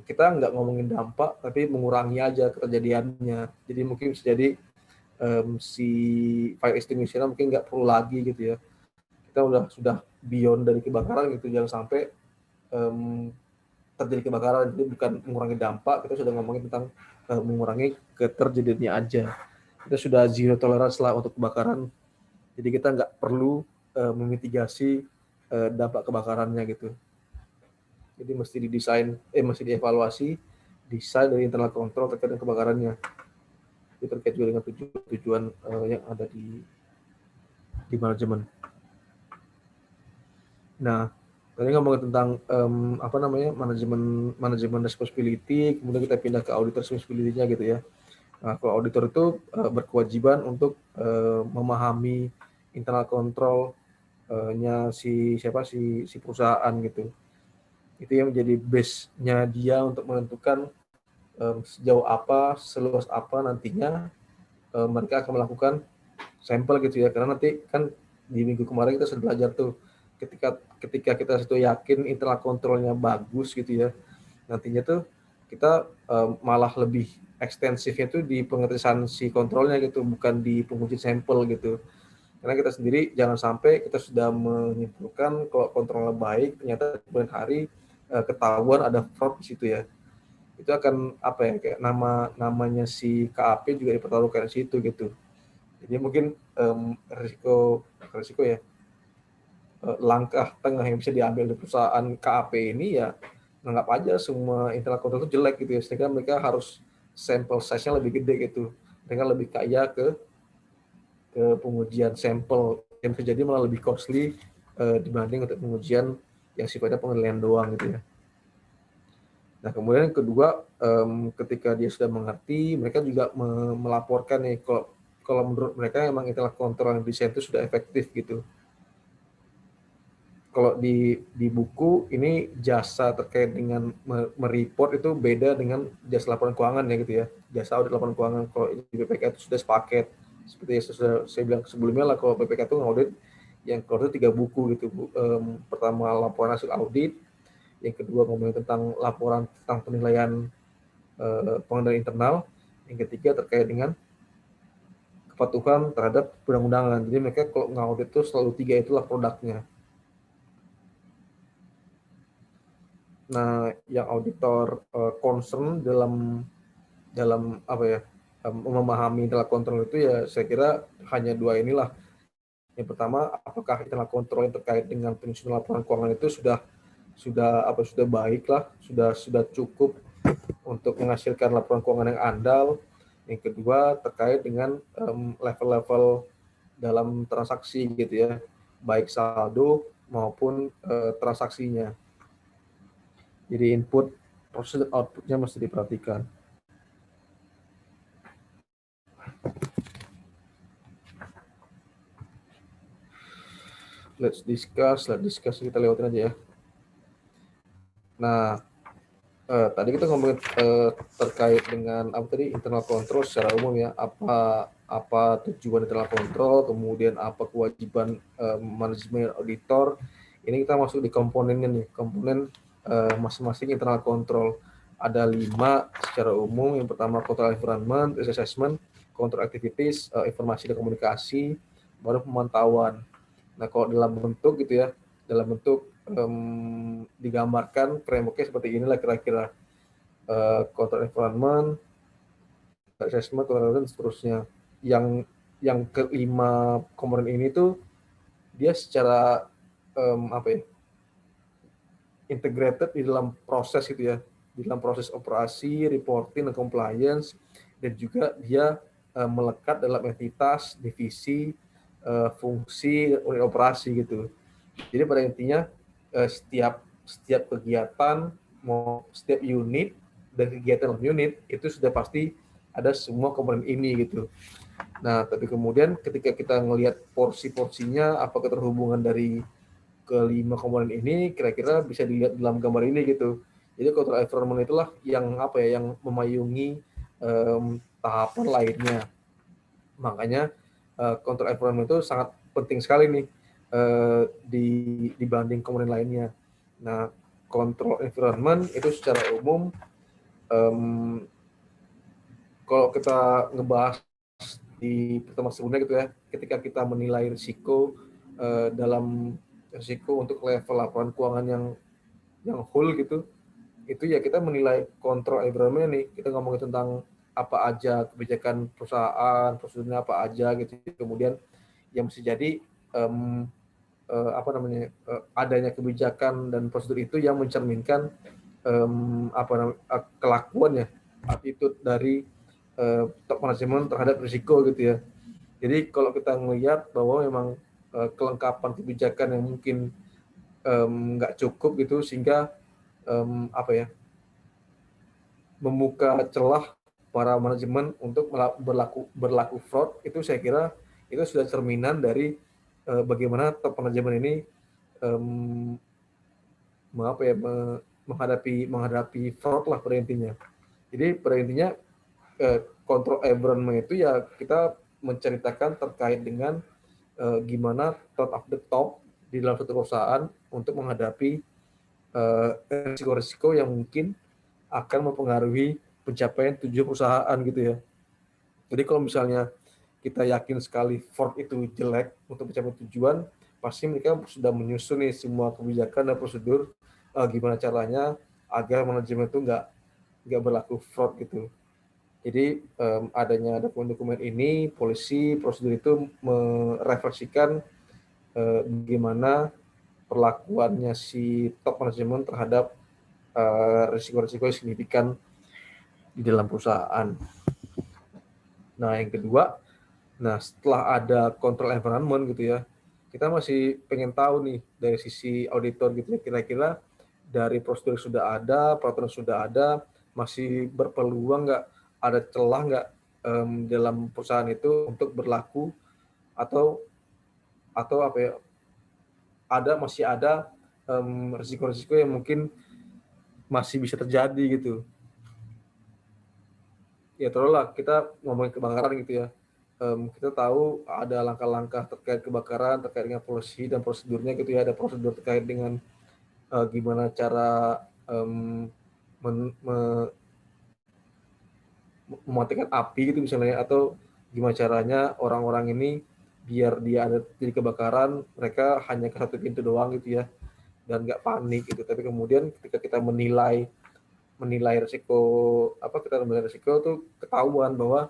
kita nggak ngomongin dampak, tapi mengurangi aja kejadiannya. Jadi mungkin bisa jadi si fire extinguisher mungkin nggak perlu lagi gitu ya. Kita sudah beyond dari kebakaran gitu, jangan sampai terjadi kebakaran. Jadi bukan mengurangi dampak, kita sudah ngomongin tentang mengurangi keterjadiannya aja. Kita sudah zero tolerance lah untuk kebakaran. Jadi kita nggak perlu memitigasi dampak kebakarannya gitu. Jadi mesti dievaluasi desain dari internal control terkait dengan kebakarannya. Itu terkait juga dengan tujuan yang ada di manajemen. Nah, Tadi ngomongin tentang apa namanya manajemen responsibility, kemudian kita pindah ke auditor responsibility-nya gitu ya. Nah, kalau auditor itu berkewajiban untuk memahami internal control-nya si perusahaan gitu. Itu yang menjadi base-nya dia untuk menentukan sejauh apa, seluas apa nantinya mereka akan melakukan sampel gitu ya. Karena nanti kan di minggu kemarin kita sudah belajar tuh ketika kita sudah yakin internal kontrolnya bagus gitu ya, nantinya tuh kita malah lebih ekstensifnya tuh di pengetesan si kontrolnya gitu, bukan di pengujian sampel gitu. Karena kita sendiri jangan sampai kita sudah menyimpulkan kalau kontrolnya baik, ternyata kemudian hari ketahuan ada fraud di situ ya. Itu akan apa ya, kayak namanya si KAP juga dipertaruhkan di situ gitu. Jadi mungkin risiko ya, langkah tengah yang bisa diambil di perusahaan KAP ini ya menganggap aja semua internal control itu jelek gitu ya, sehingga mereka harus sampel size-nya lebih gede gitu, mereka lebih kaya ke pengujian sampel yang bisa jadi malah lebih costly dibanding untuk pengujian yang sifatnya penilaian doang gitu ya. Nah kemudian yang kedua, ketika dia sudah mengerti, mereka juga melaporkan nih kalau menurut mereka memang internal control yang desain itu sudah efektif gitu. Kalau di buku ini jasa terkait dengan mereport itu beda dengan jasa laporan keuangan ya gitu ya. Jasa audit laporan keuangan, kalau di BPK itu sudah sepaket. Seperti yang sudah saya bilang sebelumnya lah, kalau BPK itu ngaudit yang keluar itu 3 buku gitu. Pertama laporan hasil audit, yang kedua ngomongin tentang laporan tentang penilaian pengendalian internal, yang ketiga terkait dengan kepatuhan terhadap perundang-undangan. Jadi mereka kalau ngaudit itu selalu 3 itulah produknya. Nah, yang auditor concern dalam apa ya, memahami internal control itu ya saya kira hanya 2 inilah. Yang pertama, apakah internal control yang terkait dengan penyusunan laporan keuangan itu sudah baik lah, sudah cukup untuk menghasilkan laporan keuangan yang andal. Yang kedua, terkait dengan level-level dalam transaksi gitu ya, baik saldo maupun transaksinya. Jadi input, proses, outputnya mesti diperhatikan. Let's discuss, kita lewatin aja ya. Nah, tadi kita ngomongin terkait dengan apa tadi, internal control secara umum ya, apa tujuan internal control, kemudian apa kewajiban manajemen auditor. Ini kita masuk di komponennya nih, komponen masing-masing internal control. Ada 5 secara umum. Yang pertama control environment, risk assessment, control activities, informasi dan komunikasi, baru pemantauan. Nah kalau dalam bentuk gitu ya, dalam bentuk digambarkan frameworknya seperti inilah kira-kira, control environment, assessment, dan seterusnya. Yang kelima komponen ini tuh dia secara apa ya, integrated di dalam proses gitu ya, di dalam proses operasi, reporting, dan compliance, dan juga dia melekat dalam entitas, divisi, fungsi, unit operasi gitu. Jadi pada intinya setiap kegiatan, setiap unit dan kegiatan unit itu sudah pasti ada semua komponen ini gitu. Nah, tapi kemudian ketika kita ngelihat porsi-porsinya, apakah terhubungan dari kelima komponen ini, kira-kira bisa dilihat dalam gambar ini gitu. Jadi control environment itulah yang apa ya, yang memayungi tahapan lainnya. Makanya control environment itu sangat penting sekali nih dibanding komponen lainnya. Nah, control environment itu secara umum kalau kita ngebahas di pertemuan sebelumnya gitu ya, ketika kita menilai risiko dalam risiko untuk level laporan keuangan yang whole gitu, itu ya kita menilai control environment nih, kita ngomongin tentang apa aja kebijakan perusahaan, prosedurnya apa aja gitu. Kemudian yang mesti jadi apa namanya, adanya kebijakan dan prosedur itu yang mencerminkan kelakuan ya, attitude dari top manajemen terhadap risiko gitu ya. Jadi kalau kita melihat bahwa memang kelengkapan kebijakan yang mungkin nggak cukup gitu, sehingga apa ya, membuka celah para manajemen untuk berlaku fraud. Itu saya kira itu sudah cerminan dari bagaimana top manajemen ini um, apa ya, menghadapi fraud lah pada intinya. Jadi pada intinya kontrol environment itu ya kita menceritakan terkait dengan gimana top of the top di dalam satu perusahaan untuk menghadapi risiko-risiko yang mungkin akan mempengaruhi pencapaian tujuan perusahaan gitu ya. Jadi kalau misalnya kita yakin sekali Ford itu jelek untuk mencapai tujuan, pasti mereka sudah menyusun nih semua kebijakan dan prosedur gimana caranya agar manajemen itu nggak berlaku fraud gitu. Jadi adanya dokumen-dokumen ini, polisi, prosedur itu merefleksikan bagaimana perlakuannya si top manajemen terhadap risiko-risiko yang signifikan di dalam perusahaan. Nah, yang kedua, setelah ada control environment gitu ya, kita masih pengen tahu nih dari sisi auditor gitu ya, kira-kira dari prosedur yang sudah ada, peraturan sudah ada, masih berpeluang nggak, ada celah nggak dalam perusahaan itu untuk berlaku, atau apa ya, masih ada risiko-risiko yang mungkin masih bisa terjadi gitu. Ya teruslah kita ngomongin kebakaran gitu ya. Kita tahu ada langkah-langkah terkait kebakaran, terkait dengan polisi dan prosedurnya gitu ya. Ada prosedur terkait dengan gimana cara mematikan api gitu misalnya, atau gimana caranya orang-orang ini biar dia ada jadi kebakaran, mereka hanya ke satu pintu doang gitu ya, dan nggak panik gitu. Tapi kemudian ketika kita menilai risiko, kita menilai risiko tuh ketahuan bahwa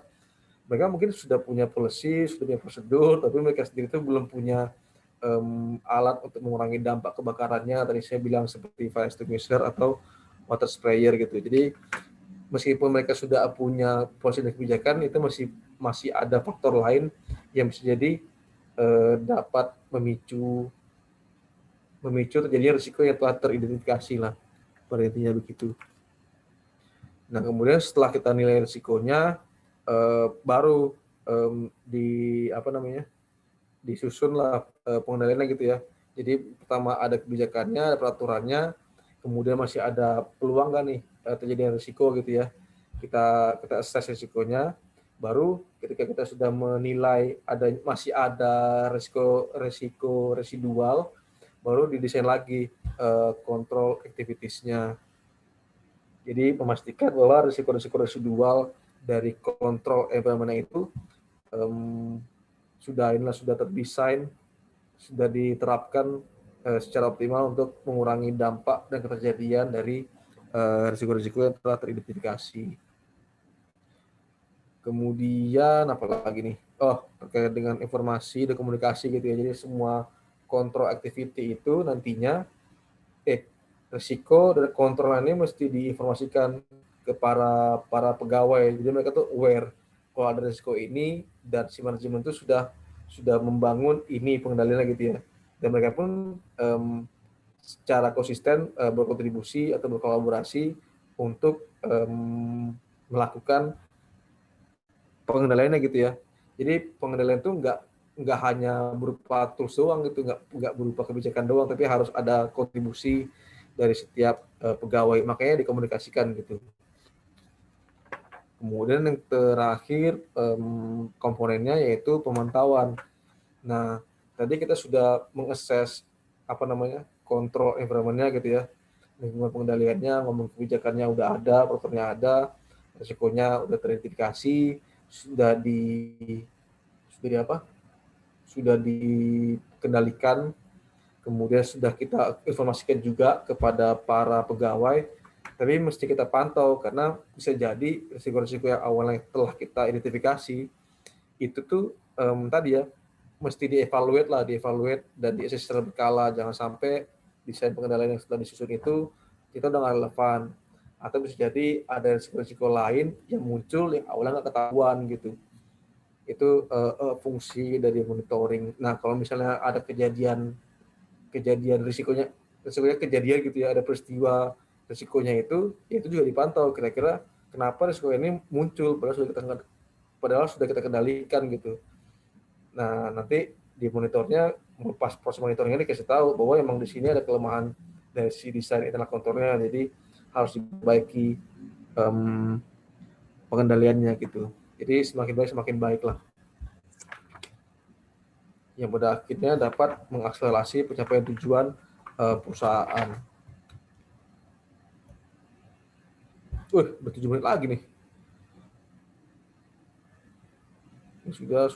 mereka mungkin sudah punya policy, sudah punya prosedur, tapi mereka sendiri itu belum punya alat untuk mengurangi dampak kebakarannya. Tadi saya bilang seperti fire extinguisher atau water sprayer gitu. Jadi meskipun mereka sudah punya policy dan kebijakan, itu masih ada faktor lain yang bisa jadi dapat memicu terjadinya risiko yang telah teridentifikasi lah, pada intinya begitu. Nah kemudian setelah kita nilai risikonya, baru disusun lah pengendaliannya gitu ya. Jadi pertama ada kebijakannya, ada peraturannya, kemudian masih ada peluang nggak nih terjadinya risiko gitu ya. Kita assess risikonya, baru ketika kita sudah menilai masih ada risiko residual, baru didesain lagi kontrol activities-nya. Jadi memastikan bahwa risiko-risiko residual dari kontrol environment itu sudah terdesain, sudah diterapkan secara optimal untuk mengurangi dampak dan keterjadian dari risiko-risiko yang telah teridentifikasi. Kemudian apa lagi nih? Terkait dengan informasi dan komunikasi gitu ya. Jadi semua kontrol activity itu nantinya risiko dan kontrolannya mesti diinformasikan ke para pegawai. Jadi mereka tuh aware kalau ada risiko ini, dan si manajemen itu sudah membangun ini pengendaliannya gitu ya. Dan mereka pun secara konsisten berkontribusi atau berkolaborasi untuk melakukan pengendaliannya gitu ya. Jadi pengendalian itu nggak hanya berupa tools doang gitu, nggak berupa kebijakan doang, tapi harus ada kontribusi dari setiap pegawai, makanya dikomunikasikan gitu. Kemudian yang terakhir komponennya yaitu pemantauan. Nah tadi kita sudah mengakses kontrol environment-nya gitu ya, lingkungan pengendaliannya, ngomong kebijakannya udah ada, peraturannya ada, risikonya udah teridentifikasi, sudah dikendalikan, kemudian sudah kita informasikan juga kepada para pegawai. Tapi mesti kita pantau, karena bisa jadi risiko-risiko yang awalnya telah kita identifikasi itu tuh tadi ya mesti dievaluate dan diassess secara berkala. Jangan sampai desain pengendalian yang sudah disusun itu kita udah nggak relevan, atau bisa jadi ada risiko-risiko lain yang muncul yang awalnya nggak ketahuan gitu. Itu fungsi dari monitoring. Nah kalau misalnya ada kejadian risikonya risikonya kejadian gitu ya, ada peristiwa risikonya itu, ya itu juga dipantau kira-kira kenapa risiko ini muncul padahal sudah kita kendalikan gitu. Nah, nanti di monitornya, pas proses monitornya dikasih tahu bahwa emang di sini ada kelemahan dari si desain internal kontrolnya, jadi harus diperbaiki pengendaliannya gitu. Jadi semakin baik lah. Yang pada akhirnya dapat mengakselerasi pencapaian tujuan perusahaan. Udah 7 menit lagi nih. Sudah.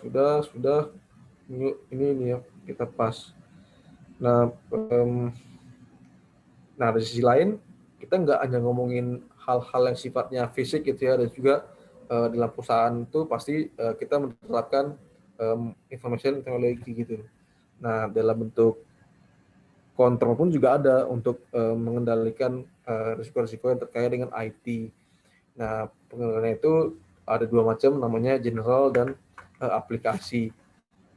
Ini ya, kita pas. Nah, dari sisi lain, kita nggak hanya ngomongin hal-hal yang sifatnya fisik gitu ya, dan juga dalam perusahaan itu pasti kita menerapkan information technology gitu. Nah, dalam bentuk kontrol pun juga ada untuk mengendalikan risiko-risiko yang terkait dengan IT. Nah, pengendaliannya itu ada dua macam, namanya general dan aplikasi.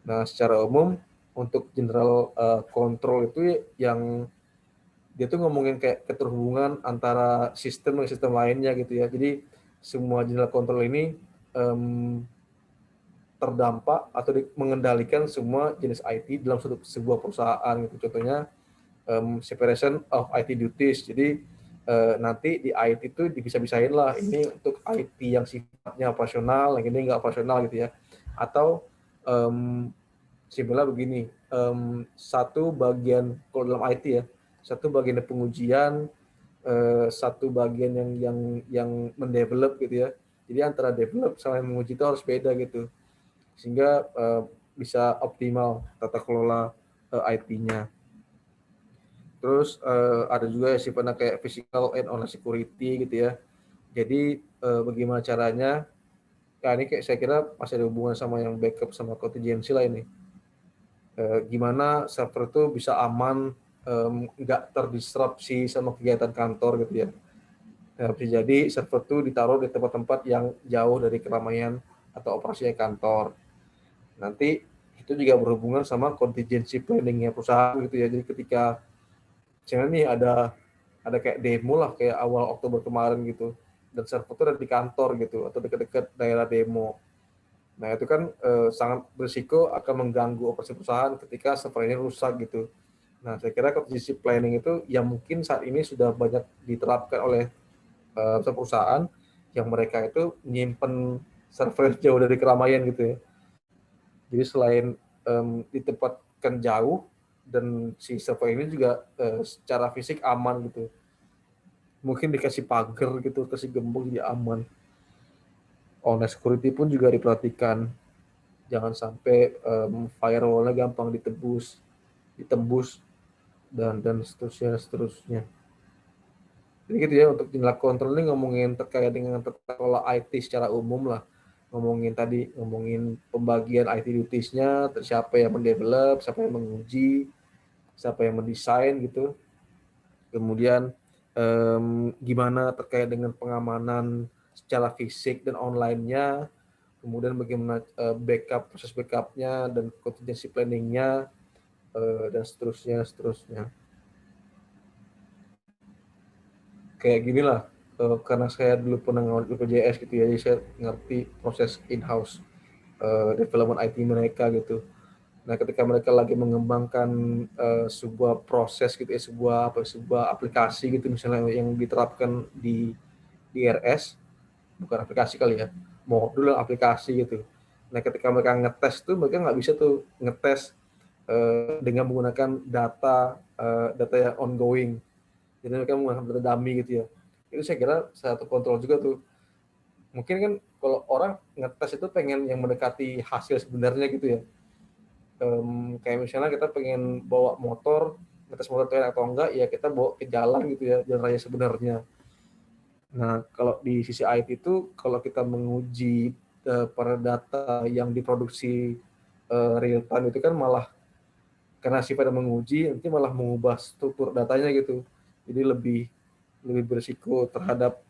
Nah, secara umum untuk general control itu yang dia tuh ngomongin kayak keterhubungan antara sistem dan sistem lainnya gitu ya. Jadi semua general control ini terdampak atau mengendalikan semua jenis IT dalam sebuah perusahaan gitu. Contohnya separation of IT duties. Jadi nanti di IT itu bisa-bisain lah, ini untuk IT yang sifatnya operasional, yang ini nggak operasional gitu ya. Atau simpelnya begini, satu bagian kalau dalam IT ya, satu bagian pengujian, satu bagian yang mendevelop gitu ya. Jadi antara develop sama menguji itu harus beda gitu, sehingga bisa optimal tata kelola IT-nya. Terus ada juga yang sifatnya kayak physical and online security gitu ya. Jadi bagaimana caranya? Nah, ini kayak saya kira masih ada hubungan sama yang backup sama contingency lah ini. Gimana server itu bisa aman, nggak terdisrupsi sama kegiatan kantor gitu ya. Bisa jadi server itu ditaruh di tempat-tempat yang jauh dari keramaian atau operasi kantor. Nanti itu juga berhubungan sama contingency planning-nya perusahaan gitu ya. Jadi ketika misalnya nih ada kayak demo lah kayak awal Oktober kemarin gitu, dan server itu ada di kantor gitu atau dekat-dekat daerah demo. Nah itu kan sangat berisiko akan mengganggu operasi perusahaan ketika server ini rusak gitu. Nah saya kira contingency planning itu yang mungkin saat ini sudah banyak diterapkan oleh perusahaan yang mereka itu nyimpen server jauh dari keramaian gitu ya. Jadi selain ditempatkan jauh, dan si server ini juga secara fisik aman gitu. Mungkin dikasih pagar gitu, kasih gembok jadi aman. Online security pun juga diperhatikan. Jangan sampai firewall-nya gampang ditembus dan seterusnya. Jadi gitu ya, untuk jumlah kontrol ini ngomongin terkait dengan tata kelola IT secara umum lah. Ngomongin pembagian IT duties-nya, siapa yang mendevelop, siapa yang menguji, siapa yang mendesain gitu. Kemudian gimana terkait dengan pengamanan secara fisik dan online-nya, kemudian bagaimana proses backup-nya dan contingency planning-nya, dan seterusnya. Kayak gini lah, karena saya dulu pernah ngawal BPJS gitu ya, jadi saya ngerti proses in-house development IT mereka gitu. Nah, ketika mereka lagi mengembangkan sebuah proses gitu ya, sebuah aplikasi gitu misalnya yang diterapkan di RS, bukan aplikasi kali ya, modul aplikasi gitu. Nah, ketika mereka ngetes tuh, mereka nggak bisa tuh ngetes dengan menggunakan data yang ongoing. Jadi mereka menggunakan data dummy gitu ya. Itu saya kira satu kontrol juga tuh. Mungkin kan kalau orang ngetes itu pengen yang mendekati hasil sebenarnya gitu ya. Kayak misalnya kita pengen bawa motor, ngetes motor itu enak atau enggak, ya kita bawa ke jalan gitu ya, jalan raya sebenarnya. Nah, kalau di sisi IT itu, kalau kita menguji pada data yang diproduksi real time itu kan malah, karena sifatnya menguji, nanti malah mengubah struktur datanya gitu. Jadi lebih berisiko terhadap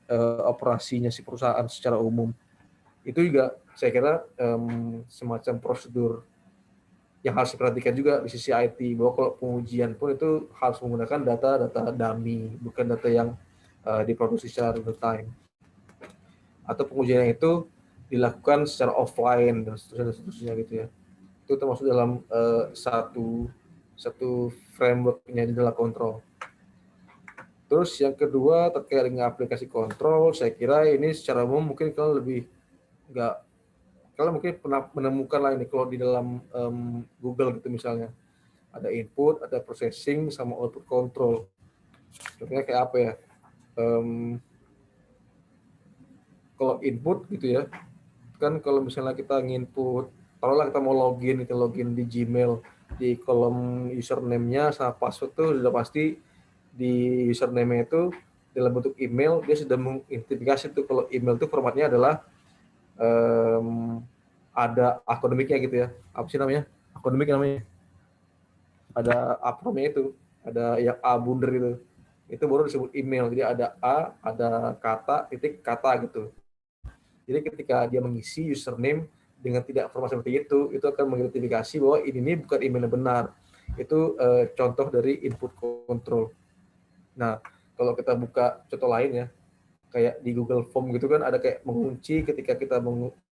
operasinya si perusahaan secara umum. Itu juga saya kira semacam prosedur yang harus diperhatikan juga di sisi IT, bahwa kalau pengujian pun itu harus menggunakan data-data dummy, bukan data yang diproduksi secara real time. Atau pengujian itu dilakukan secara offline dan seterusnya gitu ya. Itu termasuk dalam satu frameworknya di dalam kontrol. Terus yang kedua terkait dengan aplikasi kontrol, saya kira ini secara umum mungkin kalau lebih nggak, kalau mungkin pernah menemukan lah ini kalau di dalam Google gitu misalnya, ada input, ada processing, sama output control. Contohnya kayak apa ya? Kalau input gitu ya, kan kalau misalnya kita nginput, taruhlah kita mau login, kita login di Gmail, di kolom username-nya sama password tuh sudah pasti di username itu dalam bentuk email, dia sudah mengidentifikasi tuh kalau email itu formatnya adalah ada akademiknya gitu ya. Apa sih namanya? Akademik namanya. Ada akronimnya itu, ada yang A bundar gitu. Itu baru disebut email. Jadi ada A, ada kata, titik, kata gitu. Jadi ketika dia mengisi username dengan tidak format seperti itu akan mengidentifikasi bahwa ini bukan email yang benar. Itu contoh dari input control. Nah, kalau kita buka contoh lain ya, kayak di Google Form gitu kan ada kayak mengunci ketika kita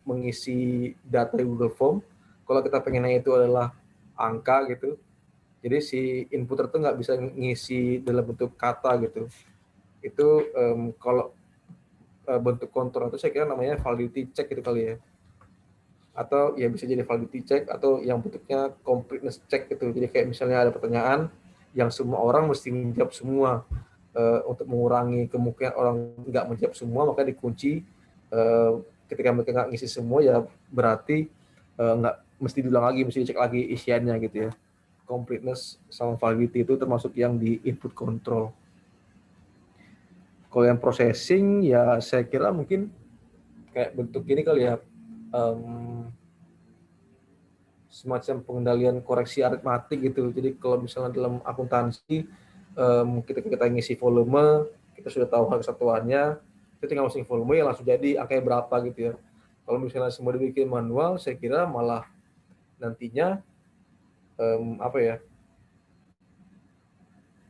mengisi data di Google Form. Kalau kita pengennya itu adalah angka gitu, jadi si inputer itu nggak bisa ngisi dalam bentuk kata gitu. Itu kalau bentuk kontrol itu saya kira namanya validity check gitu kali ya. Atau ya bisa jadi validity check atau yang bentuknya completeness check gitu. Jadi kayak misalnya ada pertanyaan yang semua orang mesti menjawab semua. Untuk mengurangi kemungkinan orang nggak menjawab semua, maka dikunci. Ketika mereka nggak ngisi semua ya berarti nggak mesti diulang lagi, mesti dicek lagi isiannya gitu ya. Completeness sama validity itu termasuk yang di input control. Kalau yang processing ya saya kira mungkin kayak bentuk ini kali ya, semacam pengendalian koreksi aritmatik gitu. Jadi kalau misalnya dalam akuntansi kita ngisi volume, kita sudah tahu harga satuannya, kita tinggal masukin volume ya langsung jadi angkanya berapa gitu ya. Kalau misalnya semua dibikin manual, saya kira malah nantinya apa ya,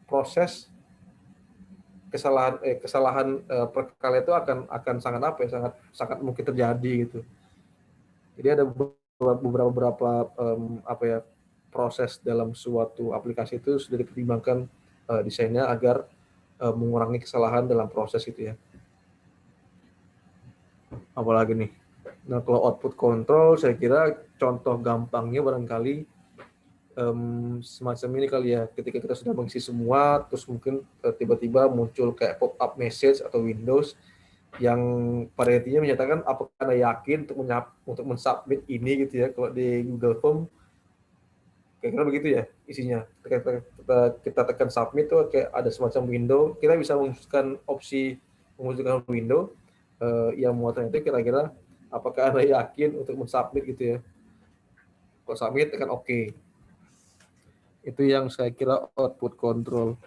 proses kesalahan perkalian itu akan sangat apa ya, sangat mungkin terjadi gitu. Jadi ada beberapa apa ya, proses dalam suatu aplikasi itu sudah dipertimbangkan desainnya agar mengurangi kesalahan dalam proses itu ya. Apalagi nih. Nah, kalau output control saya kira contoh gampangnya barangkali semacam ini kali ya, ketika kita sudah mengisi semua terus mungkin tiba-tiba muncul kayak pop up message atau Windows yang pada intinya menyatakan apakah Anda yakin untuk mensubmit ini gitu ya. Kalau di Google Form kira-kira begitu ya isinya. Ketika kita tekan submit tuh kayak ada semacam window, kita bisa memunculkan window yang muatannya itu kira-kira apakah Anda yakin untuk mensubmit gitu ya. Kalau submit tekan OK. Itu yang saya kira output control.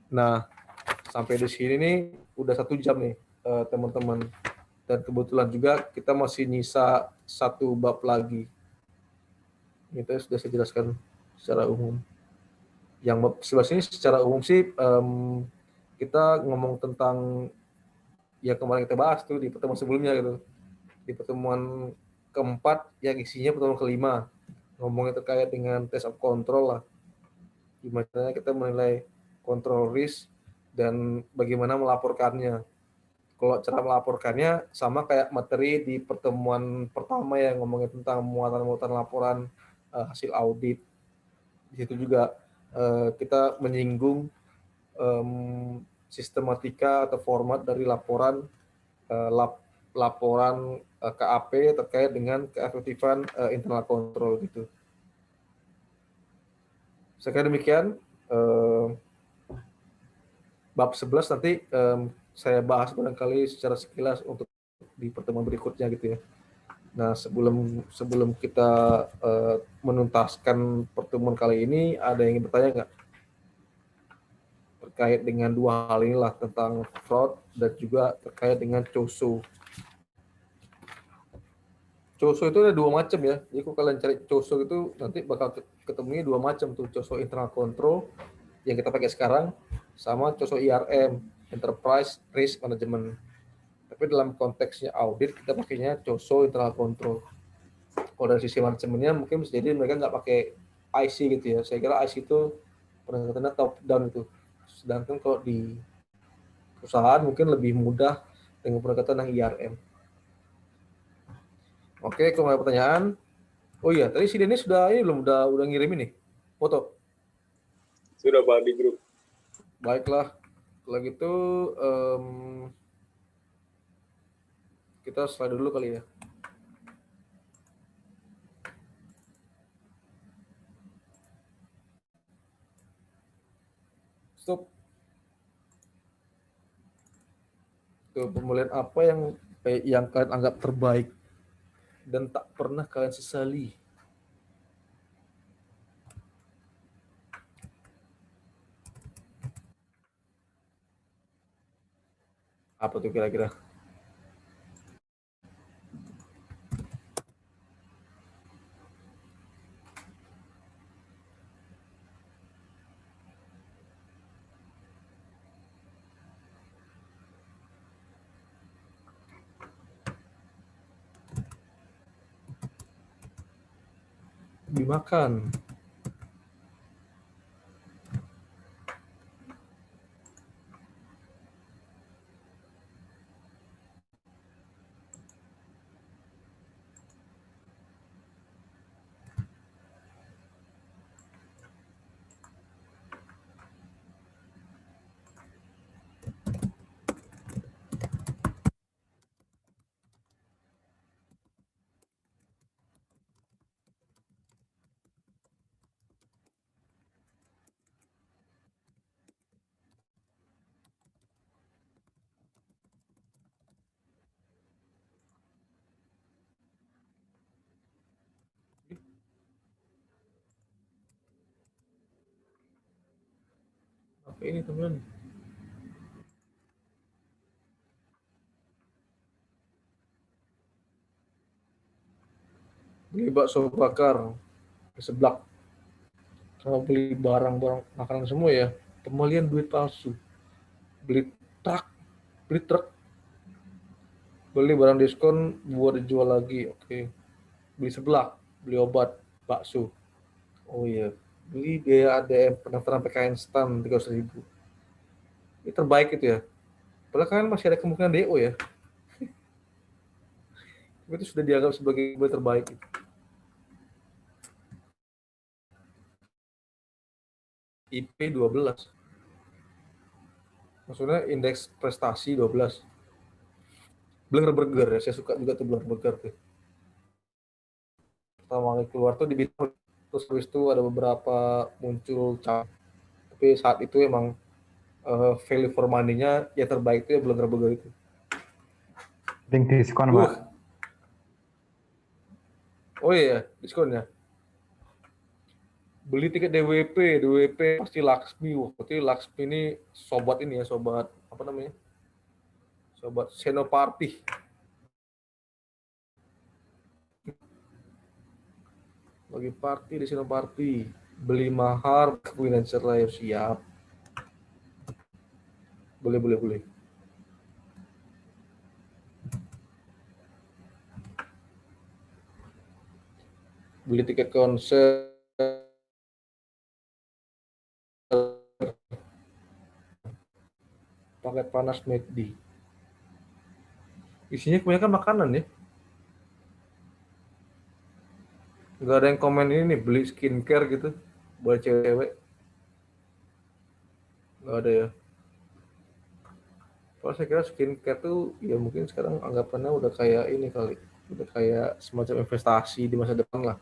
Nah, sampai di sini nih udah 1 jam nih teman-teman. Dan kebetulan juga kita masih nyisa 1 bab lagi. Itu sudah saya jelaskan secara umum. Yang bab 11 ini secara umum sih kita ngomong tentang yang kemarin kita bahas tuh di pertemuan sebelumnya gitu. Di pertemuan keempat yang isinya pertemuan kelima. Ngomongnya terkait dengan test of control lah. Gimana kita menilai control risk dan bagaimana melaporkannya. Kalau cara melaporkannya sama kayak materi di pertemuan pertama yang ngomongin tentang muatan-muatan laporan hasil audit. Di situ juga kita menyinggung sistematika atau format dari laporan KAP terkait dengan keefektifan internal control gitu. Sekali demikian bab 11 nanti saya bahas barangkali secara sekilas untuk di pertemuan berikutnya gitu ya. Nah, sebelum kita menuntaskan pertemuan kali ini, ada yang ingin bertanya nggak terkait dengan dua hal inilah, tentang fraud dan juga terkait dengan COSO? Coso itu ada dua macam ya. Jadi kalau kalian cari Coso itu nanti bakal ketemunya dua macam tuh. Coso internal control yang kita pakai sekarang sama Coso IRM, Enterprise Risk Management. Tapi dalam konteksnya audit kita pakainya Coso internal control. Kalau dari sisi manajemennya mungkin bisa jadi mereka nggak pakai IC gitu ya. Saya kira IC itu pendekatannya top down itu. Sedangkan kalau di perusahaan mungkin lebih mudah dengan pendekatan yang IRM. Oke, kalau ada pertanyaan, oh iya, tadi si Dennis sudah ini belum udah ngirim ini foto. Sudah Pak di grup. Baiklah, kalau gitu kita slide dulu kali ya. Stop. Tuh, pemulihan apa yang kalian anggap terbaik dan tak pernah kalian sesali? Apa tuh kira-kira? Dimakan. Apa ini teman? Beli bakso bakar di seblak. Kalau beli barang-barang makanan semua ya, pembelian duit palsu. Beli truk, beli truk, beli barang diskon buat dijual lagi. Oke. Beli seblak, beli obat, bakso. Oh iya, beli biaya ADM pendaftaran PKN STAN 300.000. Ini terbaik itu ya. Padahal kan masih ada kemungkinan DO ya. Itu sudah dianggap sebagai yang terbaik. IP 12. Maksudnya indeks prestasi 12. Blenger Burger ya, saya suka juga tuh Blenger Burger tuh. Pertama kali keluar tuh di Bitcoin. Terus habis itu ada beberapa muncul tapi saat itu emang value for money-nya yang terbaik itu ya Blenger Burger itu. Link diskon, Pak. Oh iya, diskonnya. Beli tiket DWP pasti Laksmi. Wah, berarti Laksmi ini sobat ini ya, sobat apa namanya? Sobat Senoparty. Bagi party di Senoparty. Beli mahar, freelancer lah ya, siap. Boleh. Beli tiket konser, paket panas McD. Isinya kebanyakan makanan ya. Nggak ada yang komen ini nih, beli skincare gitu buat cewek. Nggak ada ya. Kalau saya kira skincare tuh ya mungkin sekarang anggapannya udah kayak ini kali. Udah kayak semacam investasi di masa depan lah.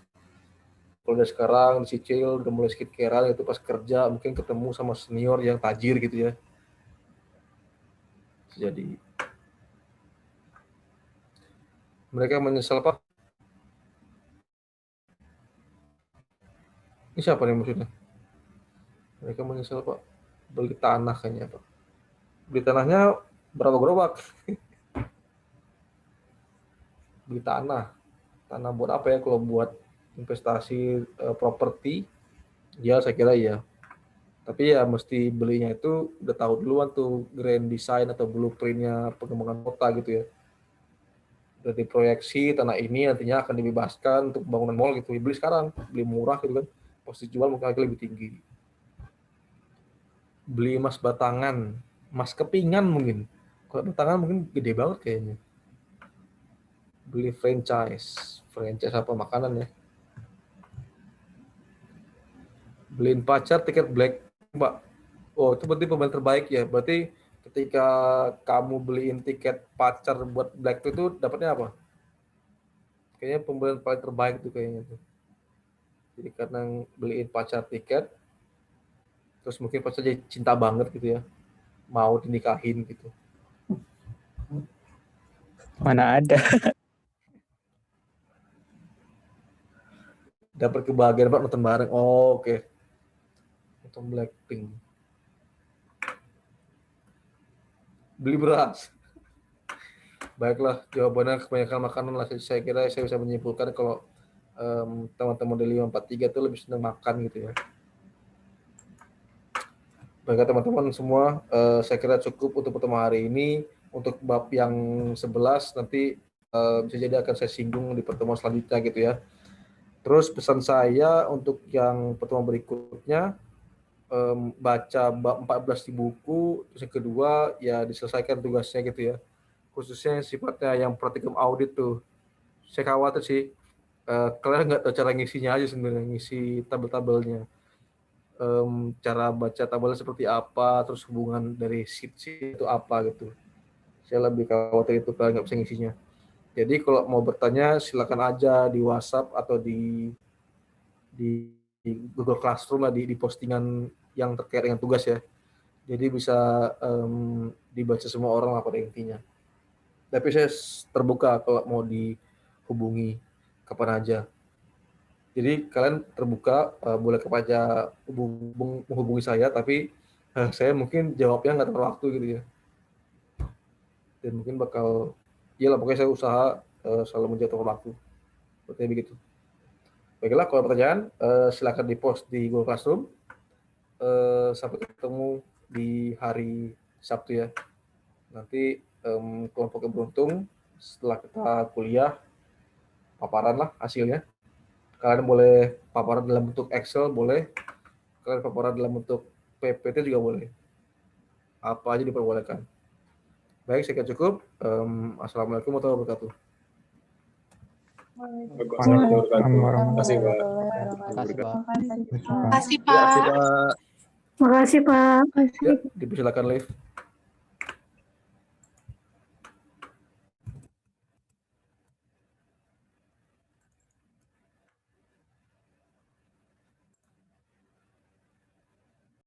Kalau udah sekarang dicicil, udah mulai skincare itu pas kerja mungkin ketemu sama senior yang tajir gitu ya. Jadi mereka menyesal Pak. Ini siapa nih maksudnya? Mereka menyesal Pak. Beli tanah kayaknya Pak. Beli tanahnya berapa gerobak? Beli tanah. Tanah buat apa ya? Kalau buat investasi properti, ya saya kira ya. Tapi ya mesti belinya itu udah tahu duluan tuh grand design atau blueprintnya pengembangan kota gitu ya. Udah diproyeksi tanah ini nantinya akan dibebaskan untuk pembangunan mall gitu. Ya, beli sekarang, beli murah gitu kan. Pas dijual mungkin harga lebih tinggi. Beli emas batangan, emas kepingan mungkin. Kalau batangan mungkin gede banget kayaknya. Beli franchise apa makanan ya. Beliin pacar tiket black, Mbak. Oh, itu berarti pemain terbaik ya. Berarti ketika kamu beliin tiket pacar buat black itu dapatnya apa? Kayaknya pembelian paling terbaik tuh kayaknya tuh. Jadi karena beliin pacar tiket, terus mungkin pacar jadi cinta banget gitu ya, mau dinikahin gitu. Mana ada. Dapat kebahagiaan Pak nonton bareng. Oh, oke. Nonton Blackpink. Beli beras. Baiklah, jawabannya kebanyakan makanan lah. Saya kira saya bisa menyimpulkan kalau teman-teman di 543 itu lebih senang makan gitu ya. Baiklah teman-teman semua, saya kira cukup untuk pertemuan hari ini. Untuk bab yang 11 nanti bisa jadi akan saya singgung di pertemuan selanjutnya gitu ya. Terus pesan saya untuk yang pertemuan berikutnya, baca bab 14 di buku, terus yang kedua ya diselesaikan tugasnya gitu ya. Khususnya yang sifatnya yang praktikum audit tuh. Saya khawatir sih, kalian nggak tahu cara ngisinya aja sebenarnya, ngisi tabel-tabelnya. Cara baca tabelnya seperti apa, terus hubungan dari sheet itu apa gitu. Saya lebih khawatir itu kalian nggak bisa ngisinya. Jadi kalau mau bertanya silakan aja di WhatsApp atau di Google Classroom lah, di postingan yang terkait dengan tugas ya. Jadi bisa dibaca semua orang lah pada intinya. Tapi saya terbuka kalau mau dihubungi kapan aja. Jadi kalian terbuka, boleh kepada menghubungi saya, tapi saya mungkin jawabnya nggak tepat waktu gitu ya. Dan mungkin bakal, iyalah pokoknya saya usaha selalu menjawab tepat waktu. Seperti begitu. Baiklah, kalau pertanyaan silakan di-post di Google Classroom. Sampai ketemu di hari Sabtu ya. Nanti kelompok yang beruntung setelah kita kuliah paparan lah hasilnya. Kalian boleh paparan dalam bentuk Excel, boleh. Kalian paparan dalam bentuk PPT juga boleh. Apa aja diperbolehkan. Baik, saya kira cukup. Assalamualaikum warahmatullahi wabarakatuh. Waalaikumsalam warahmatullahi Terima kasih, Pak. wabarakatuh. Makasih, Pak. Pak. Ya, Makasih, Pak. ya dipersilakan live.